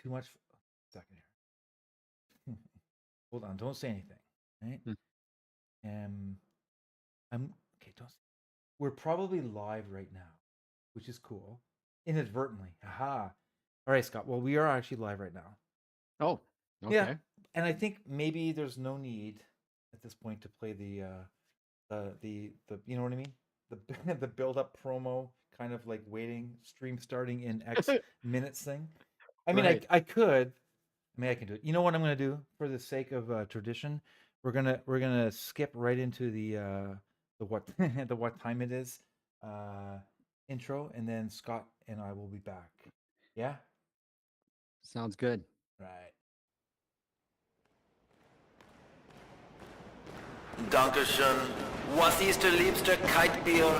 too much. Second here. Hold on. Don't say anything. Right. I'm okay. Don't. We're probably live right now, which is cool. Inadvertently. Aha. All right, Scott. Well, we are actually live right now. Oh, Yeah, okay. and I think maybe there's no need at this point to play the you know what I mean? The the build up promo kind of like waiting stream starting in X minutes thing. I mean, Right. I could. I mean, I can do it. You know what I'm gonna do for the sake of tradition? We're gonna skip right into the what the what time it is intro, and then Scott and I will be back. Yeah. Sounds good. Right. Dankeschön. Was ist der liebste Kaltbier?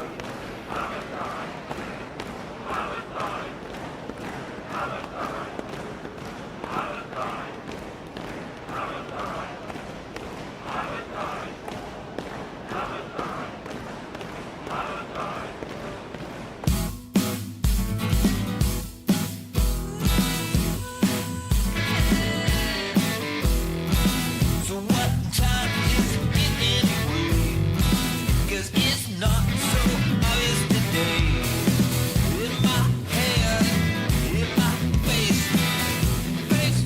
So what time is it anyway? 'Cause it's not so obvious today. In my head, in my face, face,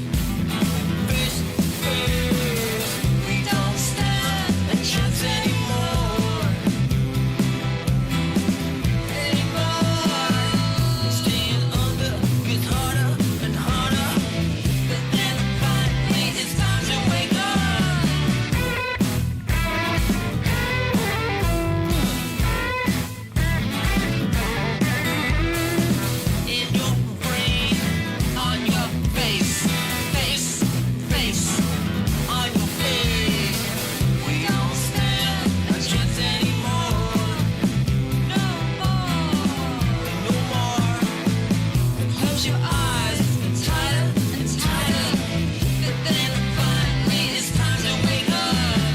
face, face. We don't stand a chance anymore. Staying under gets harder and harder. But then finally it's time to wake up. In your brain, on your face, face, face, on your face. We don't stand a chance anymore. No more. Close your eyes, tighter and tighter. But then finally it's time to wake up.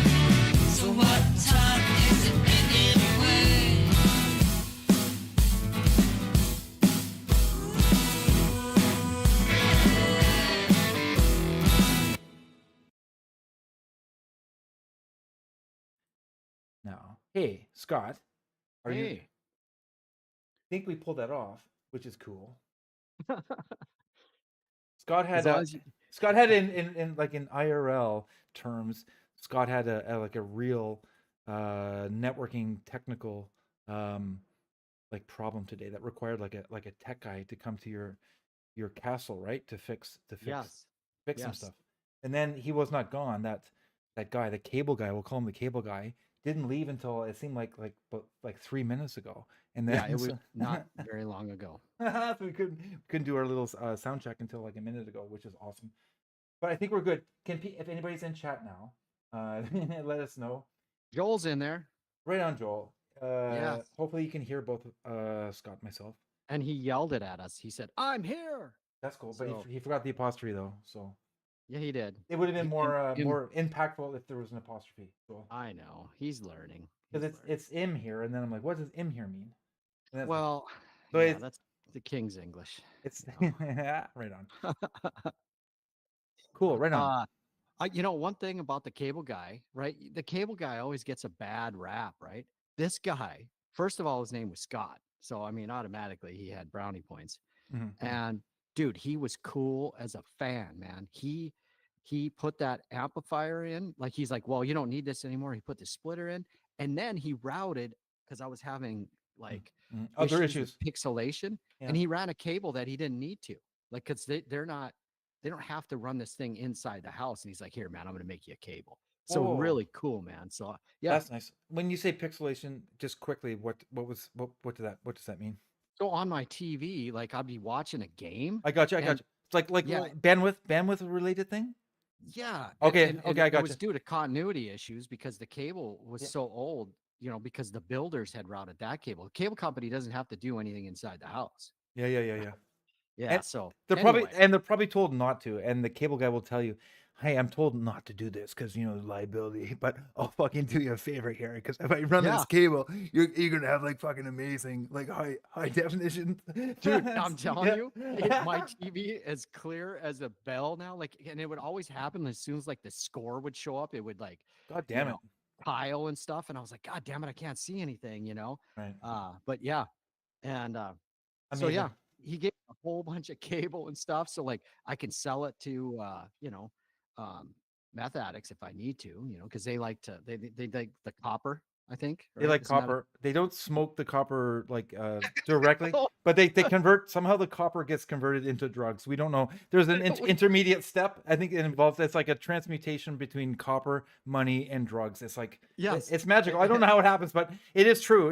So what time is it anyway? Now, hey, Scott, are you? Hey. Think we pulled that off, which is cool. Scott As had long a as you, Scott had in like in IRL terms, Scott had a like a real networking technical like problem today that required like a tech guy to come to your castle, right? yes. Fix some Yes. stuff. And then he was not gone. That guy, the cable guy, we'll call him the cable guy, didn't leave until it seemed like 3 minutes ago. And Yeah, it then was so, not very long ago. so we couldn't do our little sound check until like a minute ago, which is awesome. But I think we're good. If anybody's in chat now, let us know. Joel's in there. Right on, Joel. Yes. Hopefully you can hear both Scott and myself. And he yelled it at us. He said, "I'm here." That's cool. But So, he forgot the apostrophe though, so yeah, he did. it would have been He, more impactful if there was an apostrophe. Joel, I know. He's learning. because He's learning. it's im here, and then I'm like, what does im here mean? And that's Well, so yeah, that's the King's English. it's you right on. know. Cool, right on. One thing about the cable guy, right? The cable guy always gets a bad rap, right? This guy, first of all, his name was Scott. So, I mean, automatically he had brownie points. Mm-hmm. And dude, he was cool as a fan, man. He put that amplifier in, like he's like, well, you don't need this anymore. He put the splitter in, and then he routed because I was having like Mm-hmm. Other issues with issues. pixelation, Yeah. and he ran a cable that he didn't need to, like, because they don't have to run this thing inside the house. And he's like, here, man, I'm gonna make you a cable. So Whoa. really cool, man. So yeah. That's nice. When you say pixelation, just quickly, what does that mean? So on my TV, like I'd be watching a game. I got you. And It's like yeah, bandwidth related thing. yeah. Okay, And I it got was you. due to continuity issues because the cable was Yeah. so old, because the builders had routed that cable. The cable company doesn't have to do anything inside the house. Yeah. Yeah. And So they're anyway, probably told not to, and the cable guy will tell you, hey, I'm told not to do this because, liability, but I'll fucking do you a favor here because if I run Yeah. this cable, you're gonna have like fucking amazing, like high definition. Dude, I'm telling Yeah. you, my TV is clear as a bell now. Like, and it would always happen as soon as like the score would show up, it would like, God you damn it. know, tile and stuff. And I was like, God damn it, I can't see anything, Right. But yeah. And so Amazing. yeah, he gave me a whole bunch of cable and stuff. So like I can sell it to meth addicts if I need to, because they like the copper, I think. They Right? like Isn't that copper. They don't smoke the copper like directly, but they convert, somehow the copper gets converted into drugs. We don't know. There's an intermediate step. I think it involves, it's like a transmutation between copper, money, and drugs. It's like, Yes. it's magical. I don't know how it happens, but it is true.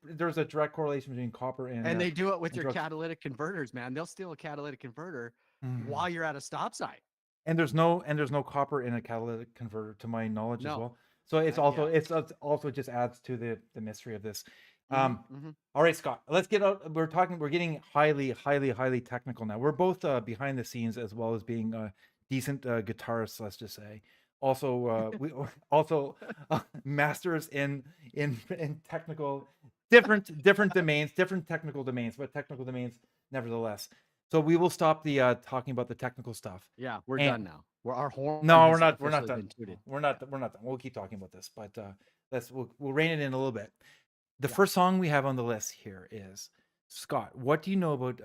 There's a direct correlation between copper and they do it with and your drugs. catalytic converters, man. They'll steal a catalytic converter Mm. while you're at a stop sign. And there's no copper in a catalytic converter, to my knowledge, as No. well. So it's Yeah. also just adds to the mystery of this. Mhm. All right, Scott, let's get out. We're getting highly technical now. We're both behind the scenes as well as being decent guitarists, let's just say. Also, we also masters in technical, different domains, different technical domains, but technical domains nevertheless. So we will stop the talking about the technical stuff. Yeah, we're And- done now. Our horn. No, has we're not officially done. been tooted. We're not done. We'll keep talking about this, but we'll rein it in a little bit. The Yeah. first song we have on the list here is, Scott. What do you know about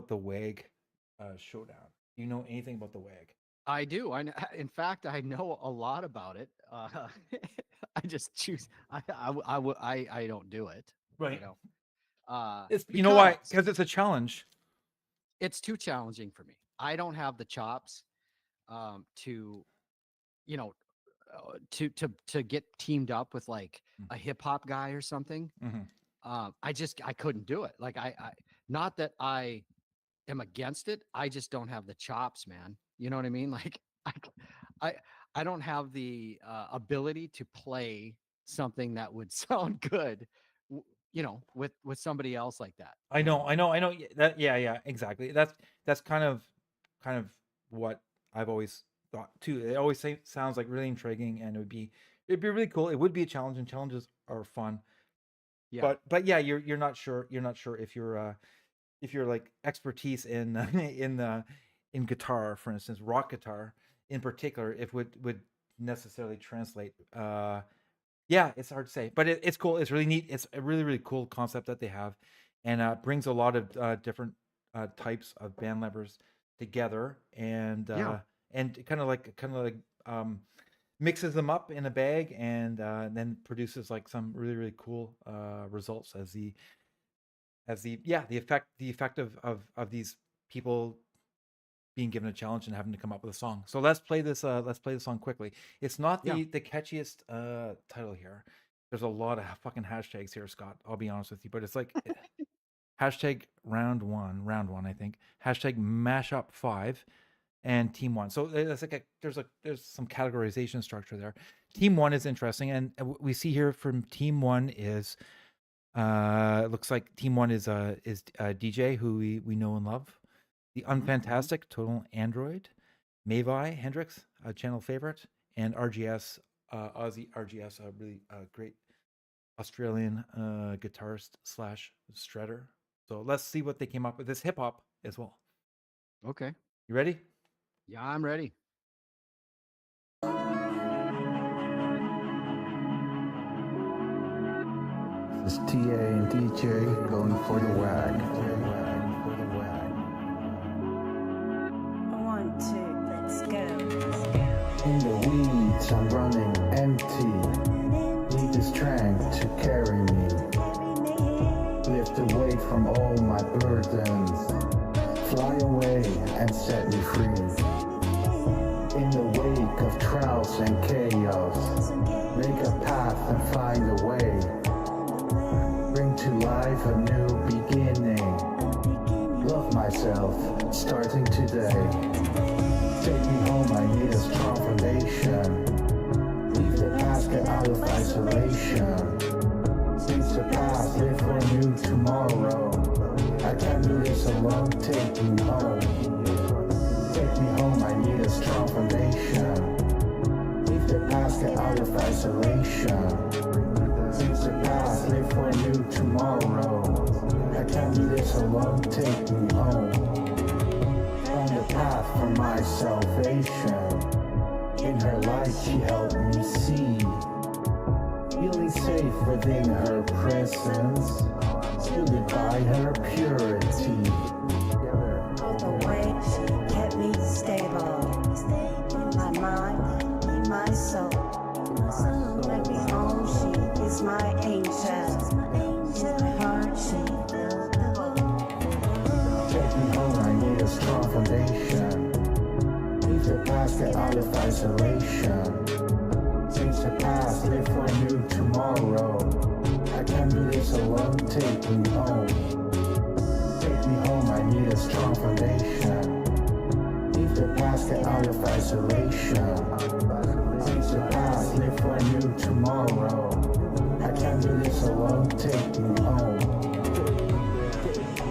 the WAG showdown? Do you know anything about the WAG? I do. In fact, I know a lot about it. I just choose. I don't do it. Right. You know. It's you know why? Because Because it's a challenge. it's too challenging for me. I don't have the chops to, you know, to get teamed up with like a hip hop guy or something. Mhm. I couldn't do it. Like I not that I am against it. I just don't have the chops, man. You know what I mean? Like I don't have the ability to play something that would sound good, with somebody else like that. I you know. Yeah, exactly. That's kind of what I've always thought too. It always sounds like really intriguing, and it'd be really cool. It would be a challenge, and challenges are fun. Yeah. But yeah, you're not sure. You're not sure if you're like expertise in in guitar, for instance, rock guitar in particular, if would necessarily translate. Yeah, it's hard to say, but it's cool. It's really neat. It's a really cool concept that they have, and brings a lot of different types of band members together, and Yeah. and kind of like mixes them up in a bag, and then produces like some really cool results as the effect of these people being given a challenge and having to come up with a song. So let's play this song quickly. It's not Yeah. the catchiest title here. There's a lot of fucking hashtags here, Scott. I'll be honest with you, but it's like hashtag round one, I think. Hashtag mashup 5 and team 1. So it's like there's some categorization structure there. Team 1 is interesting, and we see here from team 1 is it looks like team 1 is DJ, who we know and love. The Unfantastic, Total Android, Mavi Hendrix, a channel favorite, and RGS, Aussie RGS, a really great Australian guitarist / shredder. So let's see what they came up with. This hip hop as well. Okay. You ready? Yeah, I'm ready. This is TA and DJ going for the wag. 1, 2, let's go. In the weeds, I'm running empty. Need the strength to carry me. Lift the weight from all my burdens. Fly away and set me free. In the wake of trials and chaos, make a path and find a way. Bring to life a new beginning. Love myself, starting today. Take me home, I need a strong foundation. Leave the past, get out of isolation. Seize the past, live for a new tomorrow. I can't do this alone, take me home. Take me home, I need a strong path for my salvation. In her light she helped me see, feeling safe within her presence, shielded by her purity. The way she kept me stable in my mind, in my soul. Let me home, she is my angel. In my heart, she filled the hole. Take me home, I need a strong foundation. Leave the past, get out of isolation. Change the past, live for a new tomorrow. I can't do this alone, take me home. Take me home, I need a strong foundation. Leave the past, get out of isolation. Change the past, live for a new tomorrow. I can't do this alone, take me home. Take me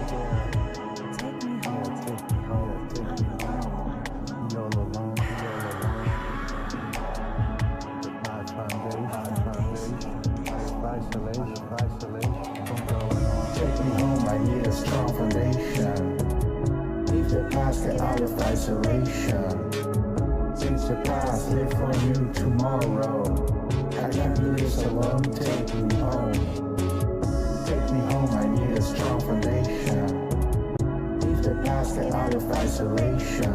home. Take me home, I need a strong foundation. Leave the past, get out of isolation. Change the past, live for a new tomorrow. I can't do this alone, take me home. Take me home, I need a strong foundation. Leave the past, get out of isolation.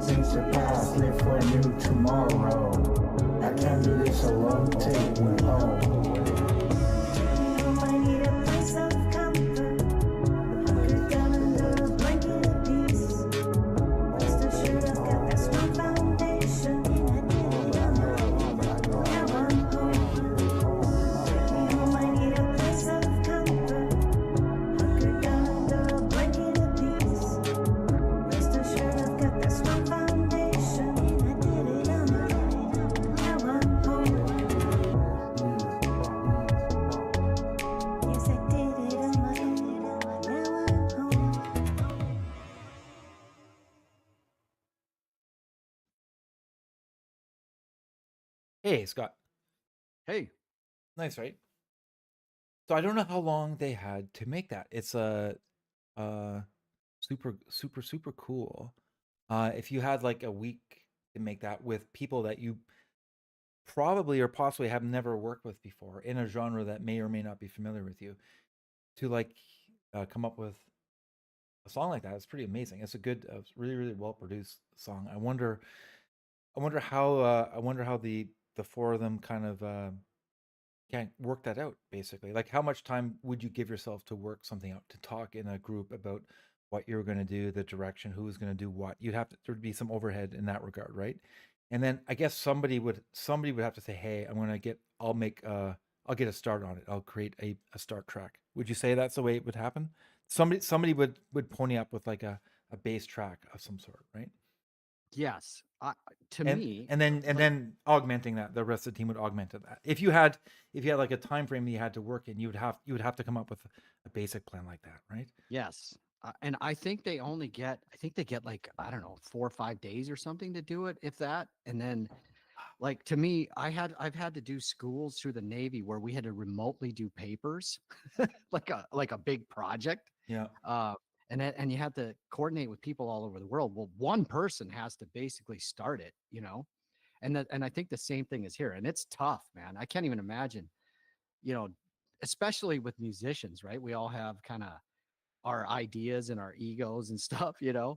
Change the past, live for a new tomorrow. I can't do this alone, take me home. I need a place of comfort. Hunkered down under a blanket of peace. Rest assured I've got that strong foundation. Now I'm home. Take me home, I need a place of comfort. Hunkered down under a blanket of peace. Rest assured I've got that strong foundation. Now I'm home. Yes, I did it on my own. Now I'm home. Hey, Scott. Hey, Nice, right? So I don't know how long they had to make that. It's super cool. If you had like a week to make that with people that you probably or possibly have never worked with before in a genre that may or may not be familiar with you, to like come up with a song like that, it's pretty amazing. It's a good, really well produced song. I wonder how the four of them kind of can't work that out, basically. Like, how much time would you give yourself to work something out, to talk in a group about what you're going to do, the direction, who is going to do what? There'd be some overhead in that regard, right? And then I guess somebody would have to say, hey, I'll get a start on it. I'll create a start track. Would you say that's the way it would happen? Somebody would pony up with like a bass track of some sort, right? yes. To and me, and like, then augmenting that, the rest of the team would augment that. If you had like a time frame that you had to work in, you would have to come up with a basic plan like that, right? yes. And I think they get like, I don't know, 4 or 5 days or something to do it, if that. And then, like, to me, I've had to do schools through the Navy where we had to remotely do papers, like a big project. Yeah. Uh, and you had to coordinate with people all over the world. Well, one person has to basically start it, and I think the same thing is here. And it's tough, man. I can't even imagine, you know, especially with musicians, right? We all have kind of our ideas and our egos and stuff. Yeah.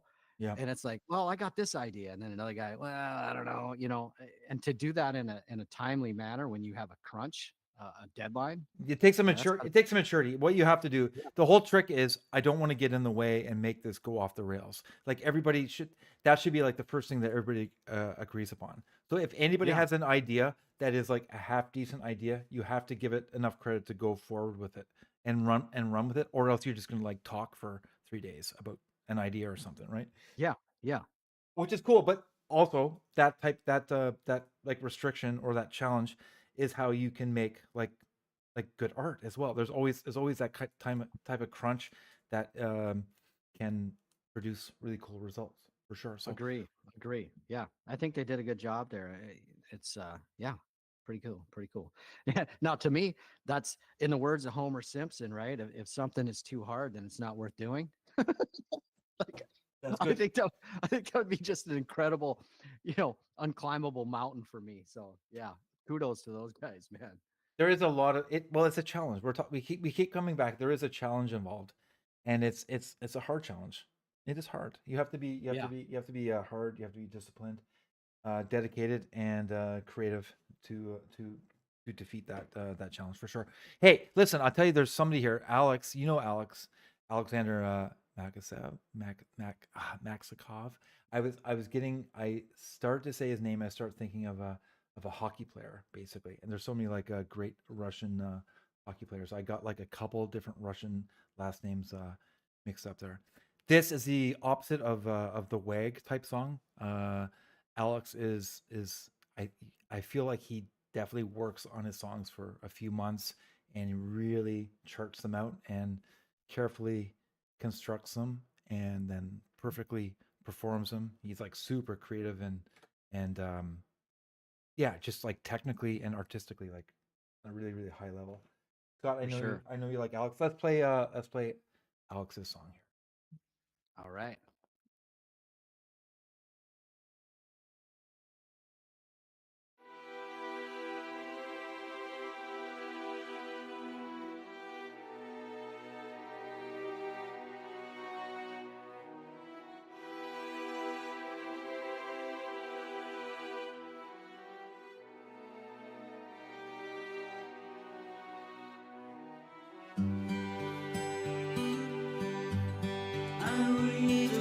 And it's like, well, I got this idea, and then another guy, well, I don't know. And to do that in a timely manner when you have a crunch, a deadline, It takes some man, that's maturity. It takes some maturity. What you have to do, yeah, the whole trick is, I don't want to get in the way and make this go off the rails. Like, that should be like the first thing that everybody agrees upon. So if anybody yeah, has an idea that is like a half decent idea, you have to give it enough credit to go forward with it and run with it, or else you're just gonna like talk for 3 days about an idea or something, right? yeah, yeah, Which is cool, but also that like restriction or that challenge is how you can make like good art as well. There's always that type of crunch that can produce really cool results, for sure. So agree. Yeah, I think they did a good job there. It's yeah, pretty cool, pretty cool. Yeah. Now, to me, that's in the words of Homer Simpson, right? If something is too hard, then it's not worth doing. That's I good. think that I think that would be just an incredible, unclimbable mountain for me. So yeah, kudos to those guys, man. There is a lot of it. Well, it's a challenge. We keep coming back. There is a challenge involved, and it's a hard challenge. It is hard. Yeah, You have to be hard. You have to be disciplined, dedicated, and creative to defeat that challenge for sure. Hey, listen, I'll tell you, there's somebody here, Alex. You know Alex, Alexander Maxikov. I start to say his name. I start thinking of a hockey player, basically. And there's so many like great Russian hockey players. I got like a couple different Russian last names mixed up there. This is the opposite of the WAG type song. Alex is I feel like he definitely works on his songs for a few months and he really charts them out and carefully constructs them and then perfectly performs them. He's like super creative and yeah, just like technically and artistically, like a really really high level. Scott, for sure. I know you like Alex. Let's play Alex's song here. All right. I read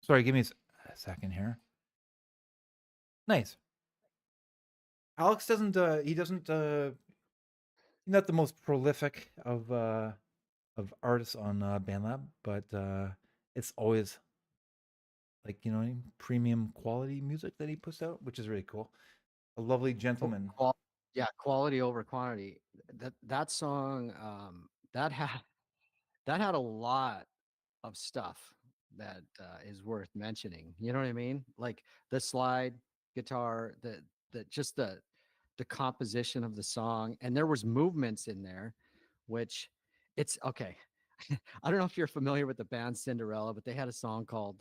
Sorry, give me a second here. Nice. Alex doesn't. He doesn't. He's not the most prolific of artists on BandLab, but it's always like premium quality music that he puts out, which is really cool. A lovely gentleman. Yeah, quality over quantity. That song, that had a lot of stuff that is worth mentioning. You know what I mean? Like the slide guitar, the just the composition of the song, and there was movements in there, which it's okay. I don't know if you're familiar with the band Cinderella, but they had a song called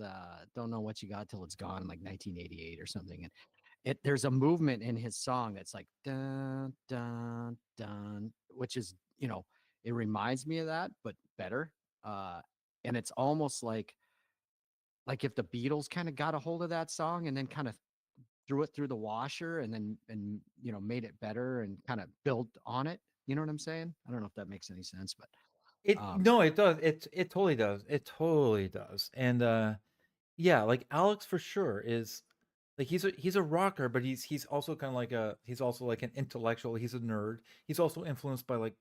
"Don't Know What You Got Till It's Gone" in like 1988 or something, and there's a movement in his song that's like dun dun dun, which is it reminds me of that, but better. And it's almost like if the Beatles kind of got a hold of that song and then kind of threw it through the washer and then made it better and kind of built on it. You know what I'm saying? I don't know if that makes any sense, but No, it does. It totally does. It totally does. And yeah, like Alex for sure is like he's a rocker, but he's also kind of like he's also like an intellectual. He's a nerd. He's also influenced by like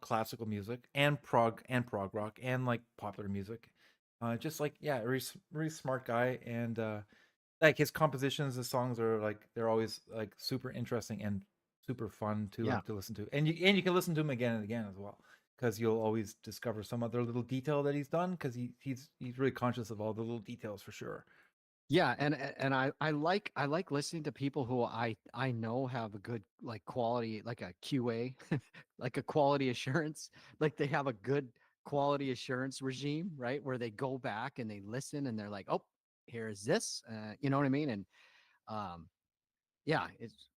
classical music and prog rock and like popular music. Just like yeah, really smart guy, and like his compositions, the songs are like they're always like super interesting and super fun to listen to, and you can listen to him again and again as well, because you'll always discover some other little detail that he's done, because he's really conscious of all the little details for sure. Yeah, and I like listening to people who I know have a good like quality, like a QA, like a quality assurance, like they have a good quality assurance regime, right? Where they go back and they listen and they're like, oh, here's this, you know what I mean? And um, yeah, it's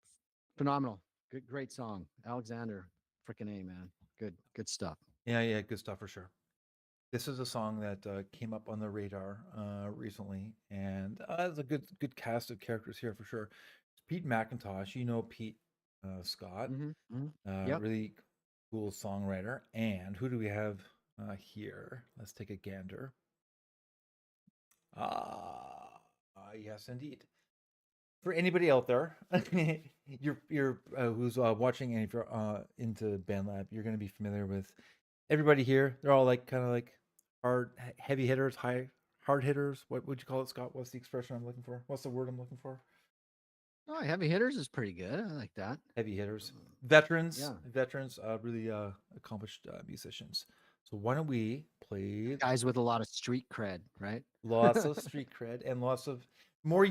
phenomenal, great song, Alexander, freaking A, man, good stuff. Yeah, good stuff for sure. This is a song that came up on the radar recently, and there's a good cast of characters here for sure. It's Pete McIntosh, Pete Scott, Yep. really cool songwriter. And who do we have here? Let's take a gander. Yes, indeed. For anybody out there, you're who's watching, and if you're into BandLab, you're going to be familiar with everybody here. They're all like kind of like heavy hitters, hard hitters. What would you call it, Scott? What's the expression I'm looking for? What's the word I'm looking for? Oh, heavy hitters is pretty good. I like that. Heavy hitters, veterans, Yeah. really accomplished musicians. So why don't we play Guys with a lot of street cred, right? lots of street cred and lots of more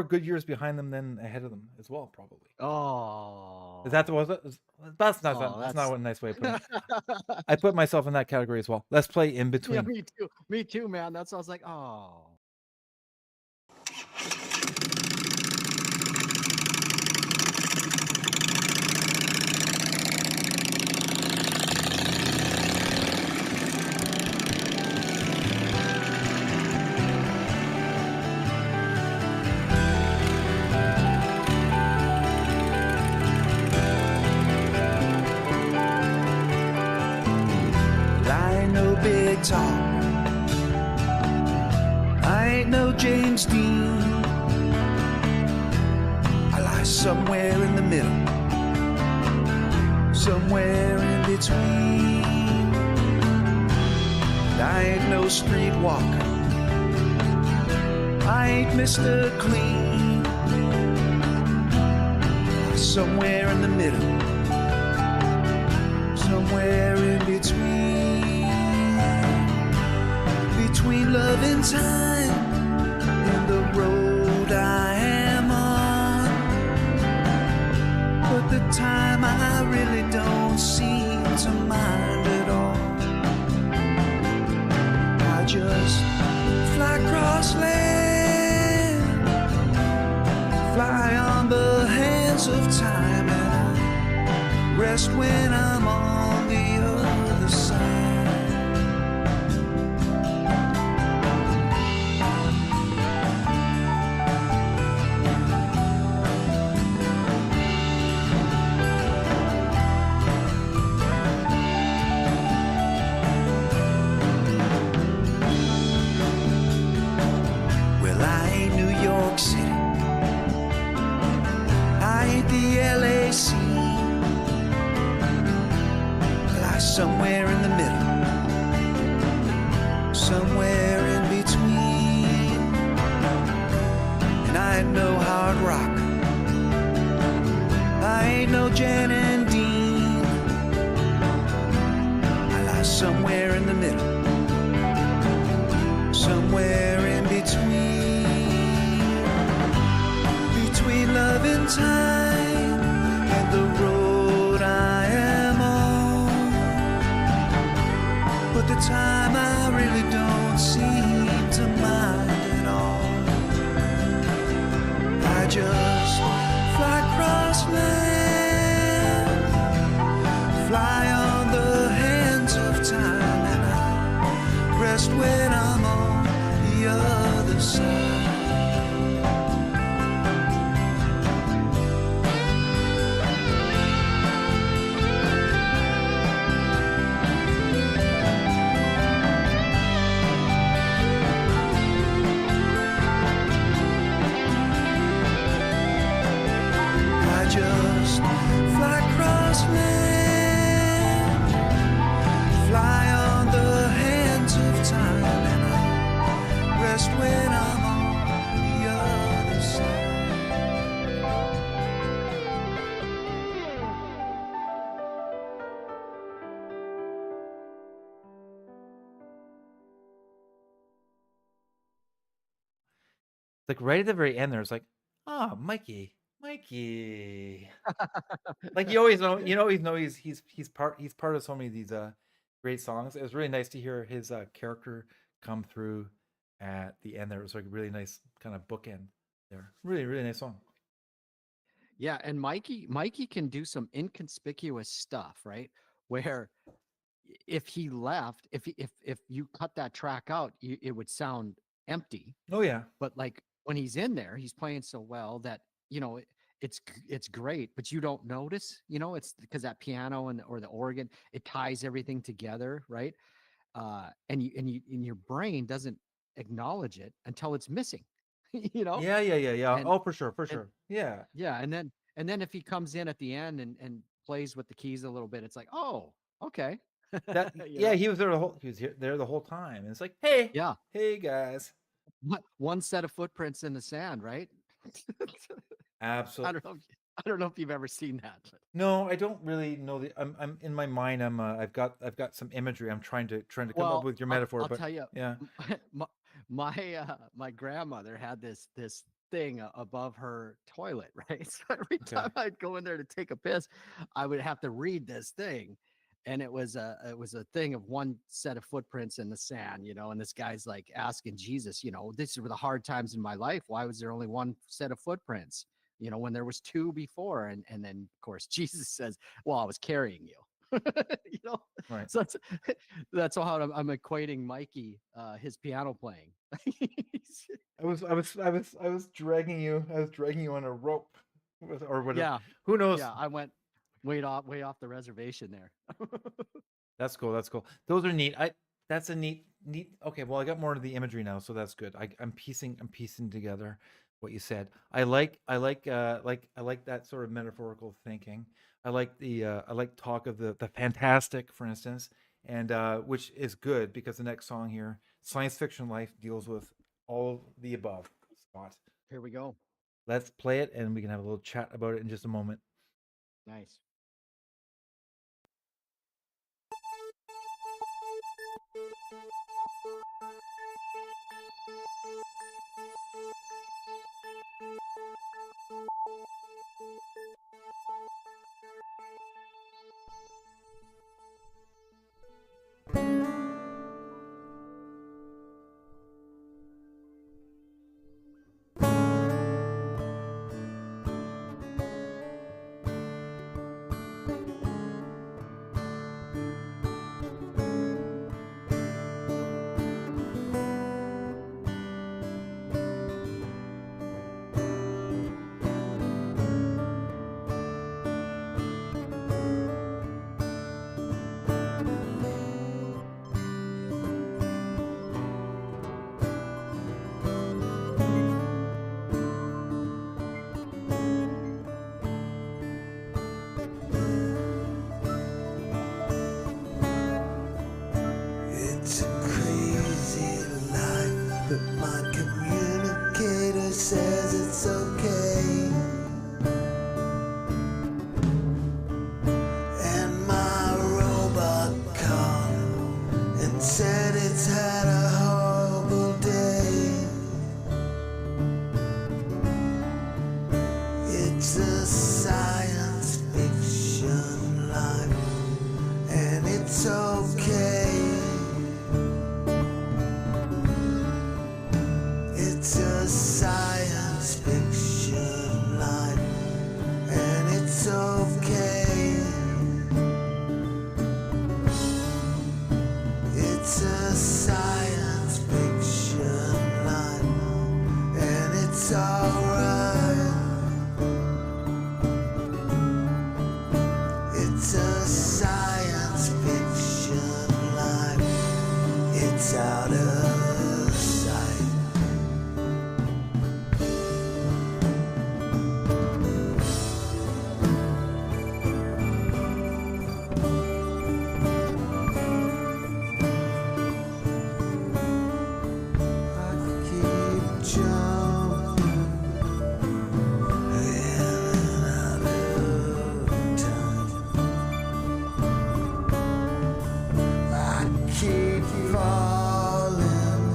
good years behind them than ahead of them as well, probably. Oh, Is that was it? That's not that's not a nice way of putting it. I put myself in that category as well. Let's play In Between. Yeah, me too. Me too, man. That's why I was like, oh. I ain't no big talk. I ain't no James Dean. I lie somewhere in the middle, somewhere in between. I ain't no streetwalker. I ain't Mr. Clean. I lie somewhere in the middle, somewhere in between. loving time in the road I am on. But the time I really don't seem to mind at all. I just fly across land, fly on the hands of time, and I rest when I'm on the other side. Well, I ain't New York City, I ain't the LAC, I somewhere in the middle, somewhere in between. And I ain't no hard rock, I ain't no Jan and Dean, I lie somewhere in the middle, somewhere in between love and time and the road I am on. But the time I really don't seem to mind at all. I just fly across land, fly on the hands of time, and I rest when I'm on the other side. I just fly across land, fly on the hands of time, and I rest when I'm on the other side. Like right at the very end, there's like, oh, Mikey. Like you always know, he's part of so many of these great songs. It was really nice to hear his character come through at the end there. It was like a really nice kind of bookend there. Really, really nice song. Yeah, and Mikey can do some inconspicuous stuff, right? Where if he left, if you cut that track out, it would sound empty. Oh yeah. But like when he's in there, he's playing so well that it's great, but you don't notice. It's because that piano or the organ, it ties everything together, right? And your brain doesn't acknowledge it until it's missing. Yeah. And Oh, for sure, and Yeah. yeah, and then if he comes in at the end and plays with the keys a little bit, it's like, oh, okay. That you yeah, know? he was there the whole time. And it's like, hey, Yeah. hey guys. One set of footprints in the sand, right? I Absolutely. don't know. I don't know if you've ever seen that. No, I don't really know the. I'm in my mind. I've got some imagery. I'm trying to come up Well, with your I'll, metaphor, I'll but tell you, yeah. my grandmother had this thing above her toilet, right? So every Okay. time I'd go in there to take a piss, I would have to read this thing, and it was a thing of one set of footprints in the sand, and this guy's like asking Jesus, these were the hard times in my life. Why was there only one set of footprints? When there was two before, and then of course Jesus says, well, I was carrying you. you know Right. so that's how I'm equating Mikey, his piano playing. I was dragging you. I was dragging you on a rope, or whatever. Yeah, Who knows? yeah, I went way off the reservation there. That's cool. That's cool. Those are neat. That's a neat. Okay, well, I got more of the imagery now, so that's good. I'm piecing together what you said. I like that sort of metaphorical thinking. I like talk of the fantastic, for instance, and which is good because the next song here, Science Fiction Life, deals with all of the above. Scott, Here we go. let's play it, and we can have a little chat about it in just a moment. Nice. said it's had a horrible day. It's a science fiction life, and it's okay. It's a science fiction life, and it's okay. It's a science fiction life, and it's alright. It's a science fiction life. It's out of sight. I keep jumping in and out of time. I keep falling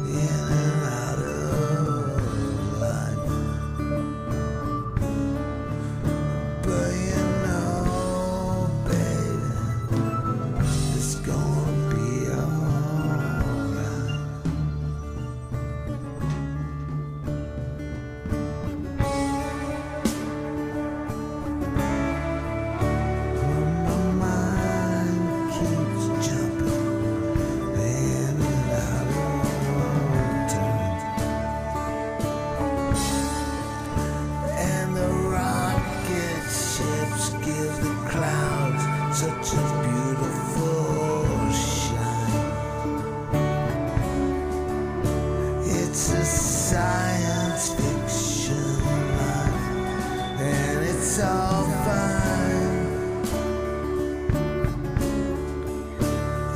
in and out of life. But you know, baby, it's gonna be alright. My mind keeps jumping in and out of time. And the rocket ships give the clouds such a beautiful shine. It's a science fiction life, and it's all fine.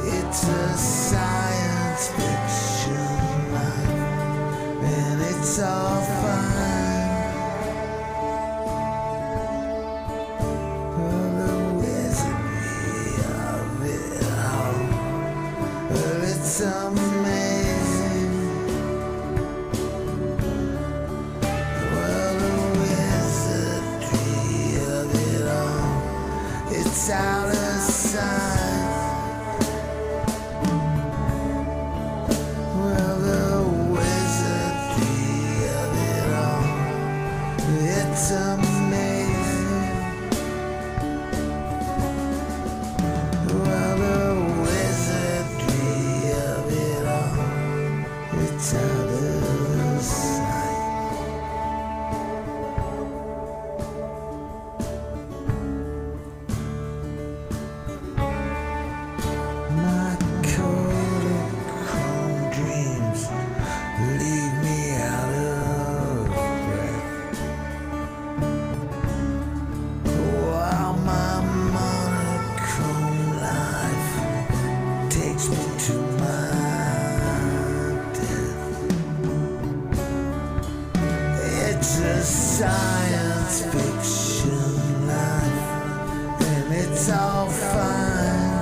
It's a science fiction life, and it's all fine. Well, the wizardry of it all, well, it's amazing. Well, the wizardry of it all, it's out of sight. Well, the wizardry of it all, it's amazing. Well, the wizardry of it all, it's out of sight. My Kodachrome dreams leave me out of breath, while my monochrome life takes me to my death. It's a science fiction life, and it's all fine.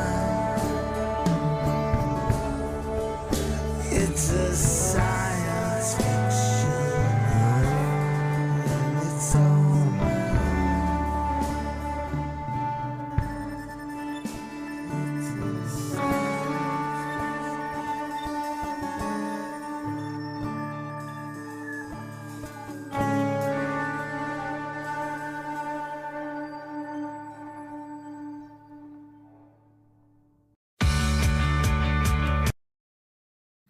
It's a science fiction life, and it's all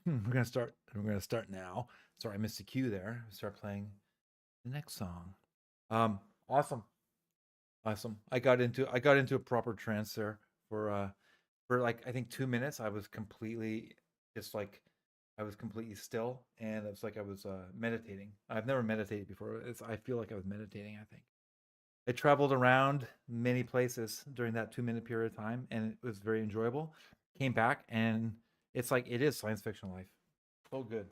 We're gonna start. We're gonna start now. Sorry, I missed the cue there. Start playing the next song. Awesome, awesome. I got into a proper trance there for like I think 2 minutes. I was completely just like I was completely still, and it was like I was meditating. I've never meditated before. I feel like I was meditating. I think I traveled around many places during that 2 minute period of time, and it was very enjoyable. Came back, and it's like it is science fiction life. So good.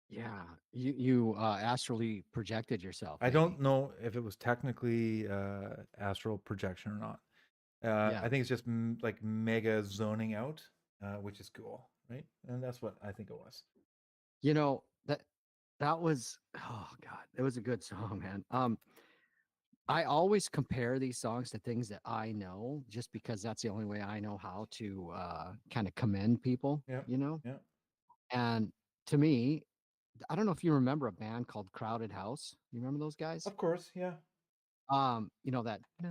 Yeah, you astrally projected yourself. I Maybe. don't know if it was technically astral projection or not. Yeah. I think it's just like mega zoning out, which is cool, right? And that's what I think it was. You know, that was, oh God, it was a good song, man. I always compare these songs to things that I know just because that's the only way I know how to kind of commend people, Yeah, you know? yeah. And to me, I don't know if you remember a band called Crowded House. You remember those guys? Of course, yeah. You know that no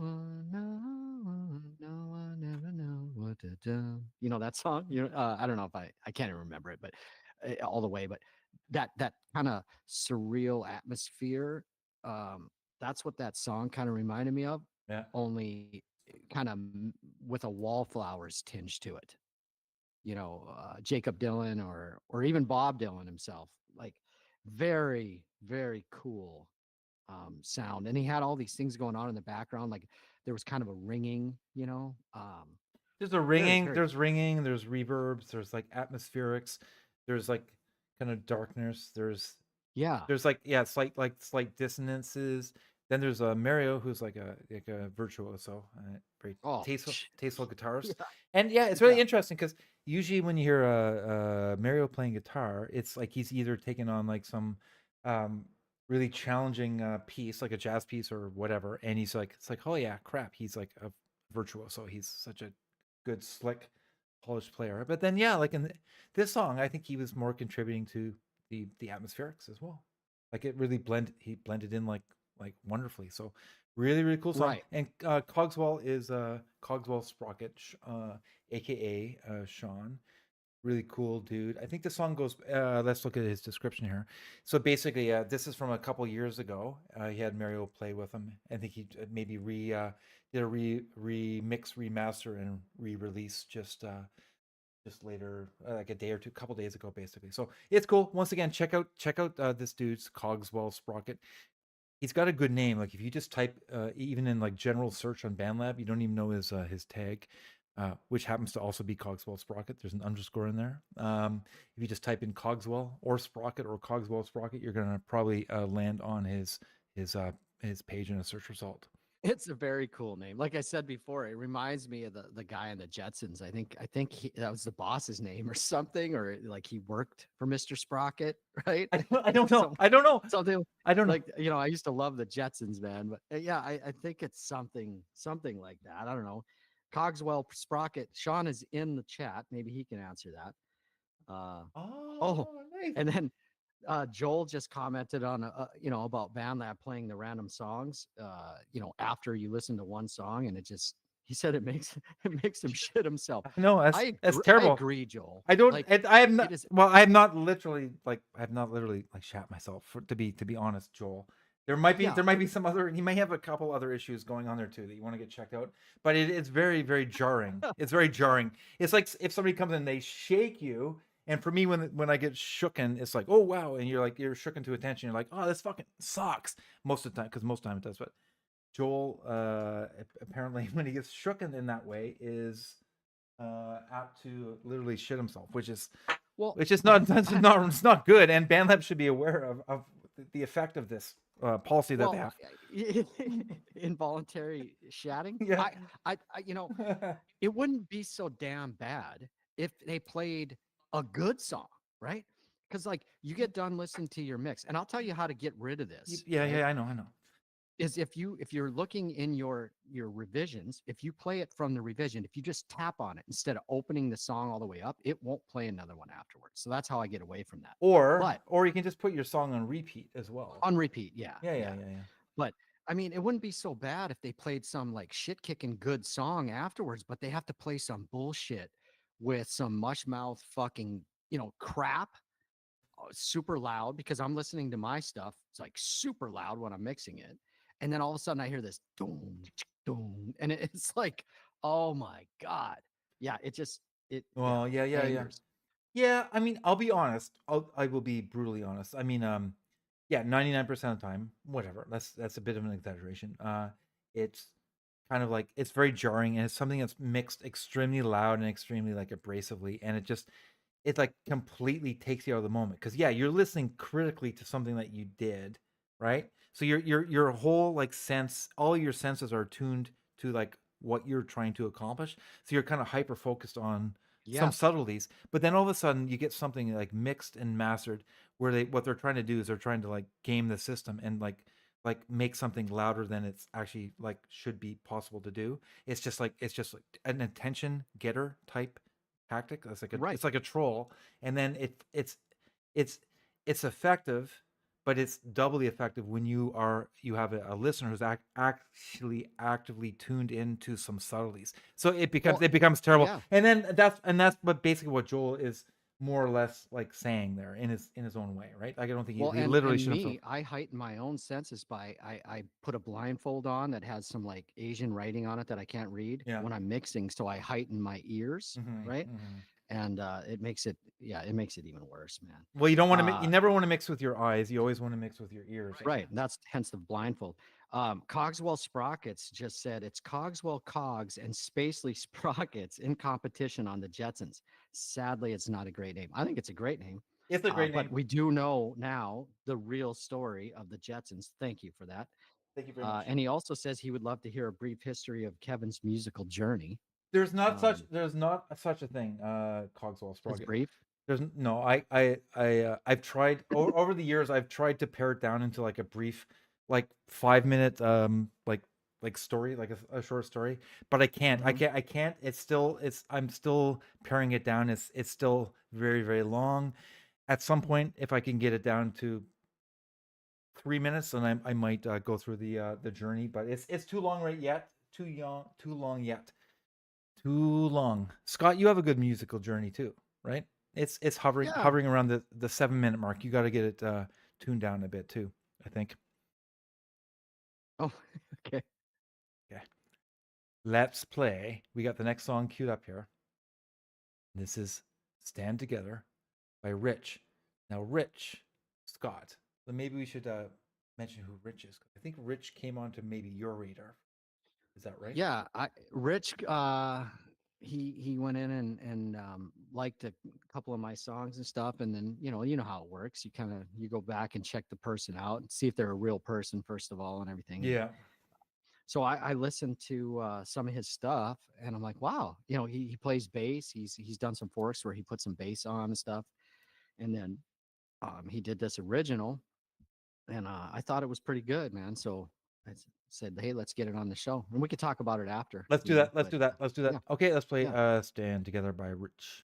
one ever know what to do. You know that song? I don't know if I can't even remember it, but all the way. But that kind of surreal atmosphere. Um, that's what that song kind of reminded me of. Yeah. Only kind of with a wallflowers tinge to it. Jacob Dylan or even Bob Dylan himself. Like very cool sound. And he had all these things going on in the background. Like there was kind of a ringing, There's a very, ringing, very, there's ringing, there's reverbs, there's like atmospherics, there's like kind of darkness, yeah. there's slight dissonances. Then there's Mario, who's like a virtuoso, very Oh, tasteful guitarist. yeah. And yeah, it's really Yeah. interesting because usually when you hear Mario playing guitar, it's like he's either taking on like some um, really challenging piece, like a jazz piece or whatever, and he's like, it's like, oh yeah, crap, he's like a virtuoso. He's such a good, slick, polished player. But then yeah, like in this song, I think he was more contributing to the atmospherics as well. Like it really he blended in like wonderfully. So really cool song. Right. And Cogswell is Cogswell Sprocket, aka Sean. Really cool dude. I think the song goes. Let's look at his description here. So basically, this is from a couple years ago. He had Mario play with him. I think he maybe did a remix, remaster, and re-release just later, like a day or two, couple days ago, basically. So it's cool. Once again, check out this dude's Cogswell Sprocket. He's got a good name. Like if you just type, even in like general search on BandLab, you don't even know his tag, which happens to also be Cogswell Sprocket. There's an underscore in there. If you just type in Cogswell or Sprocket or Cogswell Sprocket, you're gonna probably land on his his page in a search result. It's a very cool name. Like I said before, it reminds me of the guy in the Jetsons. I think that was the boss's name or something, or like he worked for Mr. Sprocket, right? I don't know. I don't know. Something I don't know. like I used to love the Jetsons, man. But yeah, I think it's something like that. I don't know. Cogswell Sprocket. Sean is in the chat. Maybe he can answer that. Oh, Oh, nice. and then Joel just commented on about BandLab playing the random songs. After you listen to one song, and he said it makes it makes him shit himself. No, that's I terrible. agree, Joel. I don't. Like I have it not. is. Well, I have not literally like shat myself. To be honest, Joel. Yeah. There might be some other. He may have a couple other issues going on there too that you want to get checked out. But it's very jarring. It's very jarring. It's like if somebody comes in and they shake you. And for me, when I get shooken, it's like, oh wow, and you're shooken to attention. You're like, oh, this fucking sucks most of the time, because most of the time it does. But Joel, apparently, when he gets shooken in that way, is apt to literally shit himself, Well, it's not good. And BandLab should be aware of the effect of this policy that they have. involuntary shatting. Yeah. It wouldn't be so damn bad if they played a good song, right? Because like you get done listening to your mix, and I'll tell you how to get rid of this. Yeah, right? I know. Is if you're looking in your revisions, if you play it from the revision, if you just tap on it instead of opening the song all the way up, it won't play another one afterwards. So that's how I get away from that. Or you can just put your song on repeat as well. On repeat, yeah. Yeah. But I mean, it wouldn't be so bad if they played some like shit kicking good song afterwards, but they have to play some bullshit with some mush mouth fucking, crap, super loud because I'm listening to my stuff. It's like super loud when I'm mixing it. And then all of a sudden I hear this doom, doom, and it's like, oh my God. Yeah, Well, yeah. angers. Yeah, I mean, I'll be honest. I will be brutally honest. I mean, yeah, 99% of the time, whatever. That's a bit of an exaggeration. It's kind of like it's very jarring, and it's something that's mixed extremely loud and extremely like abrasively, and it like completely takes you out of the moment. Because yeah, you're listening critically to something that you did, right? So your whole like sense, all your senses are tuned to like what you're trying to accomplish. So you're kind of hyper focused on some Yes. subtleties, but then all of a sudden you get something like mixed and mastered where what they're trying to do is they're trying to like game the system and like make something louder than it's actually like should be possible to do. It's just like an attention getter type tactic. It's like Right. it's like a troll, and then it's it's effective, but it's doubly effective when you have a listener who's actually actively tuned into some subtleties. So it Well, becomes terrible, yeah. and then that's what basically what Joel is more or less like saying there in his own way, right? Like I don't think Well, he literally and should have. me, I heighten my own senses by I put a blindfold on that has some like Asian writing on it that I can't read Yeah. when I'm mixing, so I heighten my ears, right? And it makes it even worse, man. Well, you don't want to. You Uh, never want to mix with your eyes. You always want to mix with your ears. Right. And that's hence the blindfold. Cogswell Sprockets just said it's Cogswell Cogs and Spacely Sprockets in competition on the Jetsons. Sadly, it's not a great name. I think it's a great name. It's a great But name. we do know now the real story of the Jetsons. Thank you for that. Thank you very much. And he also says he would love to hear a brief history of Kevin's musical journey. There's not such a thing, Cogswell It's Sprocket. brief. No. I've tried over the years. I've tried to pare it down into like a brief, like 5 minute, like story, like a short story. But I can't. I can't. I'm still paring it down. It's still very very long. At some point, if I can get it down to 3 minutes, then I might go through the journey. But it's too long right yet. Too long yet. Too long. Scott, you have a good musical journey too, right? It's hovering Yeah. hovering around the 7 minute mark. You got to get it tuned down a bit too, I think. Oh, okay. Okay. Let's play. We got the next song queued up here. This is Stand Together by Rich. Now, Rich, Scott, then maybe we should mention who Rich is. I think Rich came onto maybe your radar. Is that right? Yeah, Rich he went in and liked a couple of my songs and stuff, and then you know how it works. You go back and check the person out and see if they're a real person first of all and everything. Yeah. So I listened to some of his stuff, and I'm like, wow, he plays bass. He's done some forks where he put some bass on and stuff, and then he did this original, and I thought it was pretty good, man. So I said, hey, let's get it on the show, and we could talk about it after. Let's do that. Let's do that. Let's do that. yeah. Okay, let's play Yeah. Stand Together by Rich.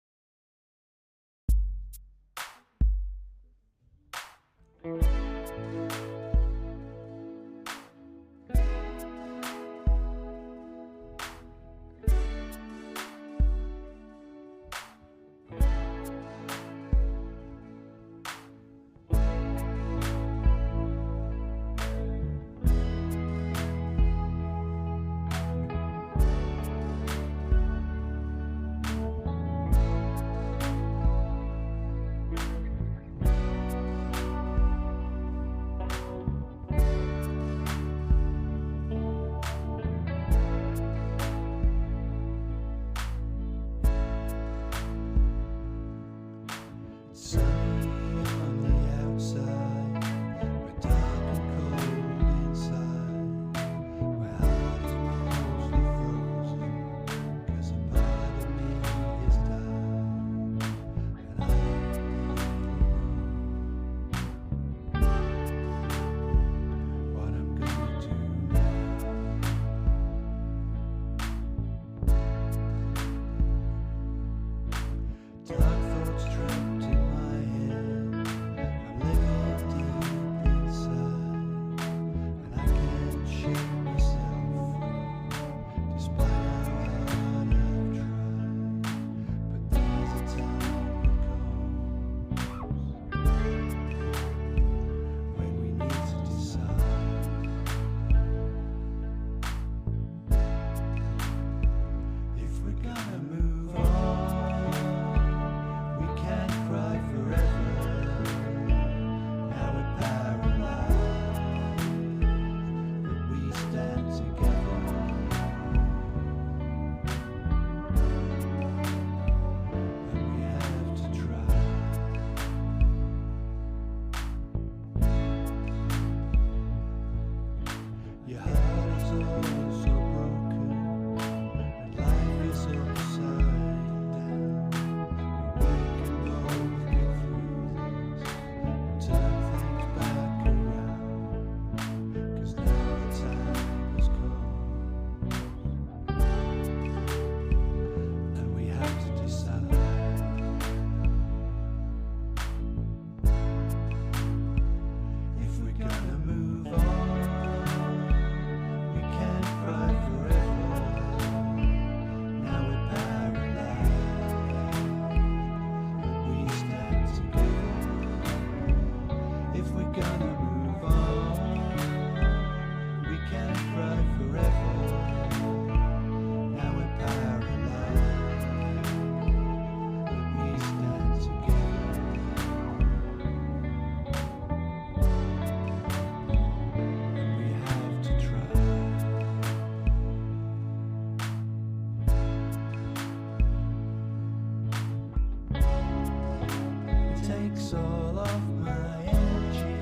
takes all of my energy.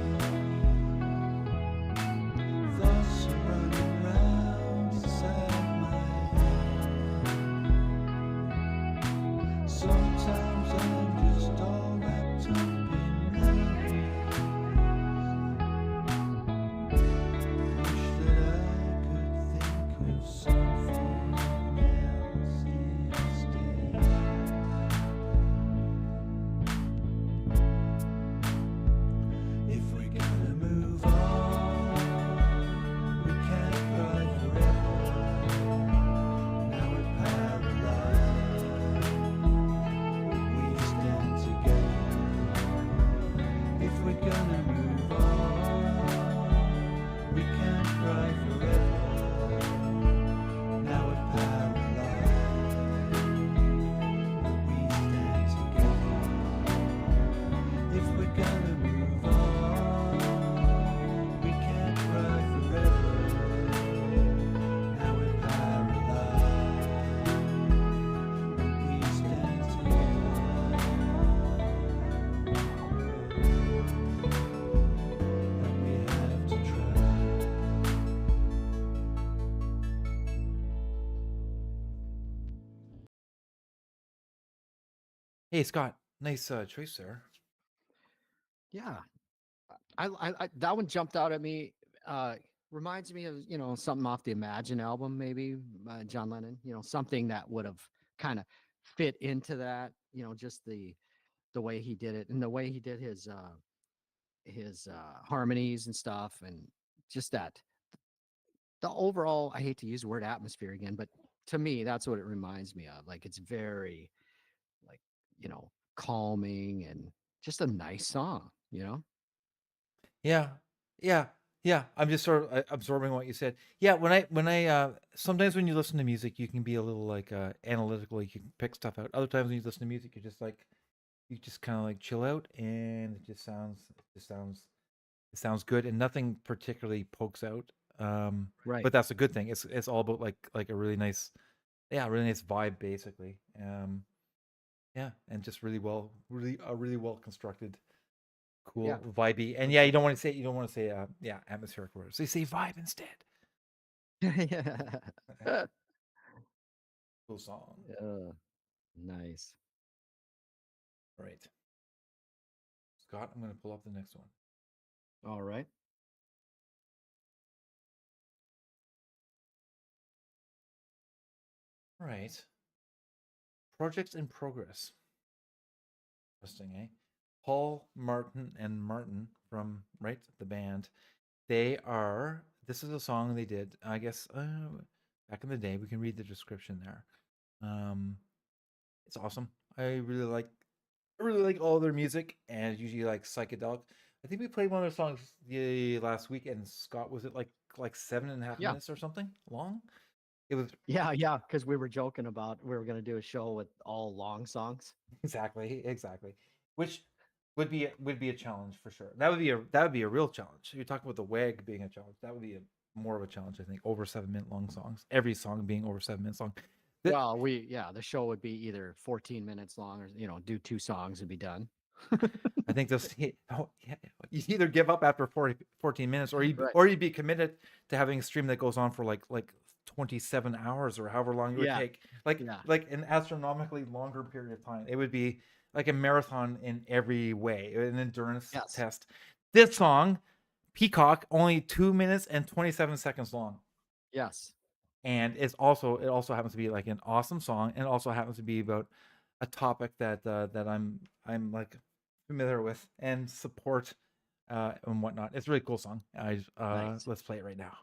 Thoughts are running round inside my head. Sometimes I'm just all wrapped up in memories. Wish that I could think of something else instead. If we're gonna move on, we can't cry forever. Now we're paralyzed. We stand together. If we're gonna move on, we can't cry forever. Now we're paralyzed. But we stand together. If we're gonna move on, we can't cry forever. Now we're paralyzed, but we stand together. And we have to try. Hey, Scott, nice choice there. Yeah, that one jumped out at me. Reminds me of something off the Imagine album, maybe John Lennon. Something that would have kind of fit into that. Just the way he did it and the way he did his harmonies and stuff, and just that the overall. I hate to use the word atmosphere again, but to me, that's what it reminds me of. Like it's very like calming and just a nice song. Yeah, yeah, yeah. I'm just sort of absorbing what you said. Yeah, sometimes when you listen to music, you can be a little like analytical. You can pick stuff out. Other times when you listen to music, you're just like you just kind of like chill out, and it sounds good, and nothing particularly pokes out. Right. But that's a good thing. It's all about like a really nice, yeah, really nice vibe basically. Yeah, and just really well constructed, Yeah. cool, vibey, and yeah, you don't want to say yeah, atmospheric words. So you say vibe instead. Yeah. Cool song. Nice. All right, Scott, I'm gonna pull up the next one. All right. All right, projects in progress. Interesting, eh? Paul Martin and Martin from the band. They are. This is a song they did. I guess back in the day. We can read the description there. It's awesome. I really like all their music, and it's usually like psychedelic. I think we played one of their songs the last week, and Scott, was it like 7.5 Yeah. minutes or something long? It was Yeah. Because we were joking about we were going to do a show with all long songs. exactly, which would be a challenge for sure. That would be a real challenge. You're talking about the WAG being a challenge. That would be more of a challenge, I think. Over 7-minute long songs. Every song being over 7 minutes long. Well, the show would be either 14 minutes long or do 2 songs and be done. I think those. Oh, yeah, you either give up after 14 minutes, or Right. or you'd be committed to having a stream that goes on for like 27 hours or however long it would Yeah. take. Yeah. Like an astronomically longer period of time. It would be like a marathon in every way, an endurance Yes. test. This song, Peacock, only 2 minutes and 27 seconds long. Yes. And it also happens to be like an awesome song, and it also happens to be about a topic that that I'm like familiar with and support and whatnot. It's a really cool song. Nice. Let's play it right now.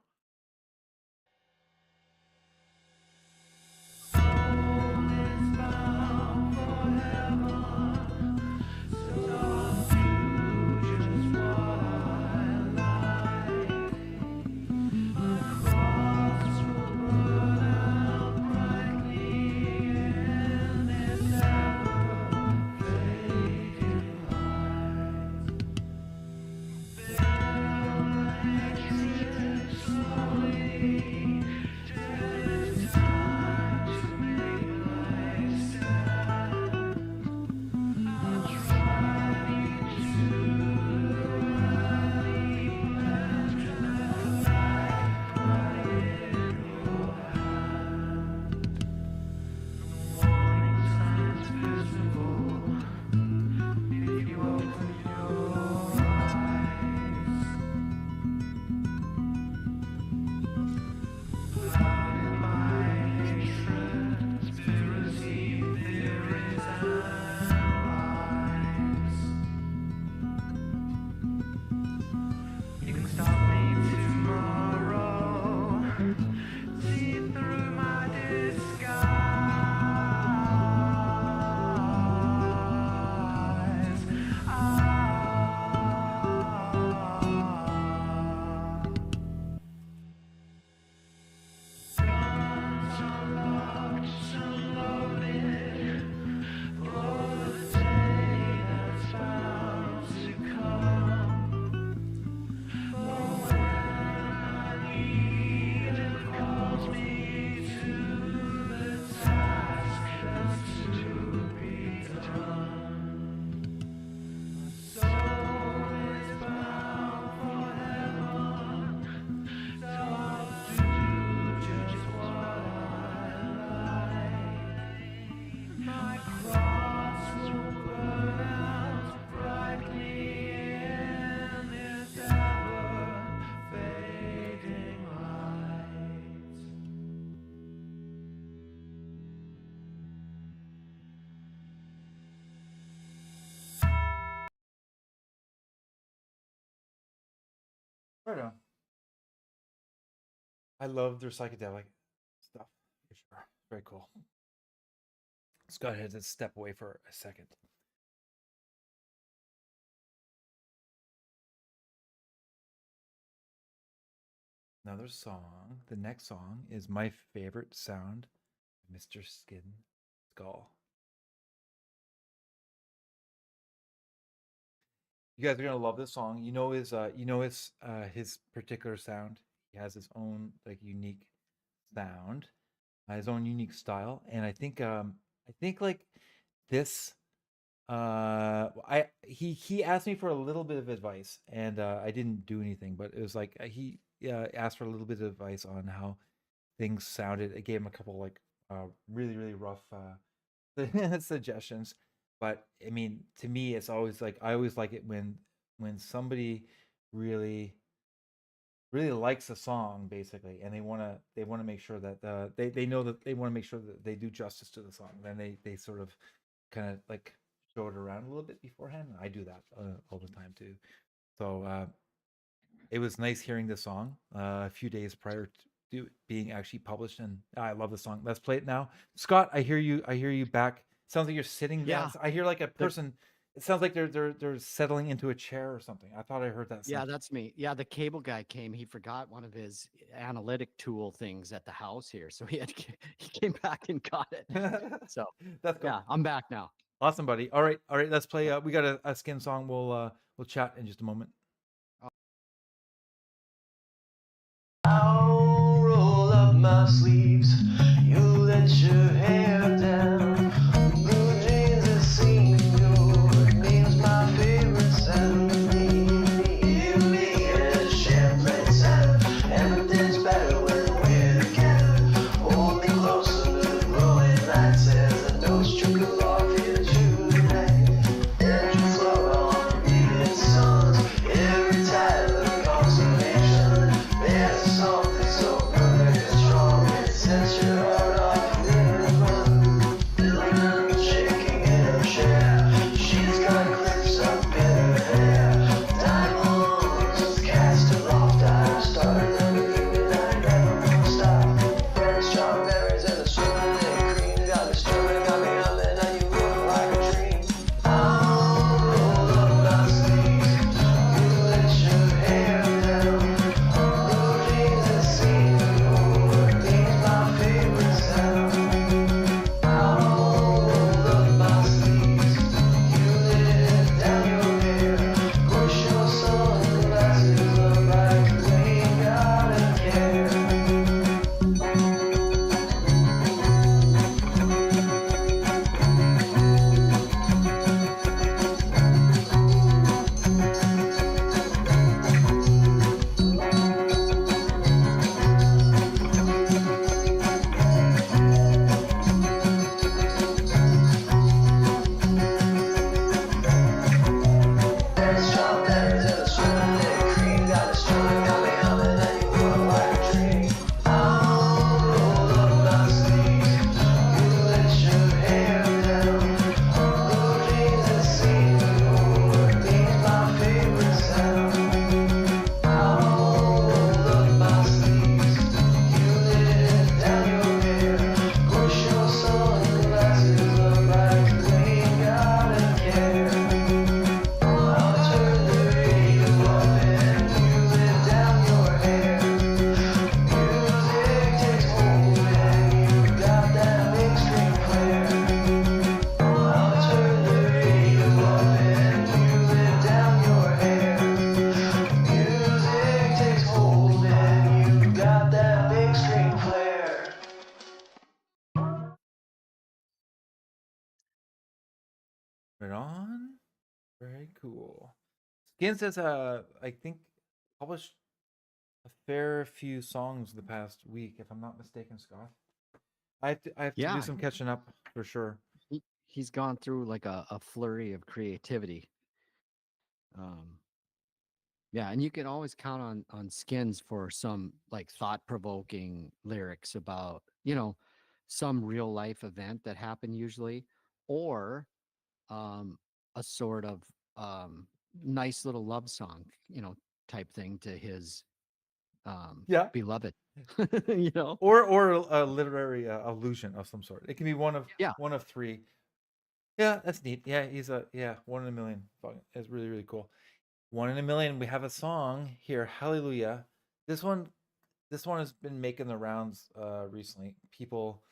Right on. I love their psychedelic stuff for sure. Very cool. Scott had to step away for a second. Another song. The next song is my favorite sound, Mr. Skin Skull. You guys are gonna love this song. His particular sound. He has his own like unique sound, his own unique style, and I think like this I he asked me for a little bit of advice, and I didn't do anything, but it was like he asked for a little bit of advice on how things sounded. I gave him a couple like really rough suggestions, but I mean, to me, it's always like I always like it when somebody really really likes a song basically, and they want to make sure that they know that they want to make sure that they do justice to the song. Then they sort of kind of like show it around a little bit beforehand. I do that all the time too. So it was nice hearing the song a few days prior to being actually published, and I love the song. Let's play it now. Scott, I hear you. I hear you back. Sounds like you're sitting down. Yeah. I hear like a The- person. It sounds like they're settling into a chair or something. I thought I heard that. Yeah, that's me. Yeah, the cable guy came. He forgot one of his analytic tool things at the house here, so he came back and got it. So That's cool. yeah, I'm back now. Awesome, buddy. All right, all right. Let's play. We got a Skin song. We'll chat in just a moment. I'll roll up my sleeves. You let your hair down. Blue jeans that seem your name's my favorite sound. Me and a champagne sound. Everything's better when we're together. Hold me closer to the glowing lights as the notes trickle off into the night. And you flow on reading songs. Every Tyler consolation. There's something so good and strong. It sets your heart off in a run. Feeling shaking in her chair. She's got clips up in her hair. Diamonds cast aloft. I started loving you and I never won't stop. Red strawberries and the swirling cream got me stirring, got me humming, and you look like a dream. I'll roll up my sleeves. You let your hair down. Blue jeans that seem your name's my favorite sound. I'll roll up my sleeves. You let down your hair. Push your sunglasses up like you ain't gotta care. Red strawberries and the swirling cream got me stirring, got me humming, and you look like a dream. I'll roll up my sleeves. You let your hair down. Blue jeans that seem your name's my favorite sound. I'll roll up my sleeves. You let down your hair. Push your sunglasses up like you ain't gotta care. I'll turn the radio up and you let down your hair. Music takes hold and you got that big screen player. I'll turn the radio up and you let down your hair. Music takes hold and you got that big screen player. Right on. Very cool. Skins has I think published a fair few songs the past week, if I'm not mistaken, Scott. I have to do Yeah, some catching up for sure. he's gone through like a flurry of creativity. Um, yeah, and you can always count on Skins for some like thought provoking lyrics about some real life event that happened usually, or um, a sort of nice little love song. type thing to his Yeah. beloved. You know? Or a literary allusion of some sort. It can be Yeah. one of three. Yeah, that's neat. Yeah, he's a 1 in a million. It's really really cool. 1 in a million. We have a song here, Hallelujah. This one has been making the rounds recently. People,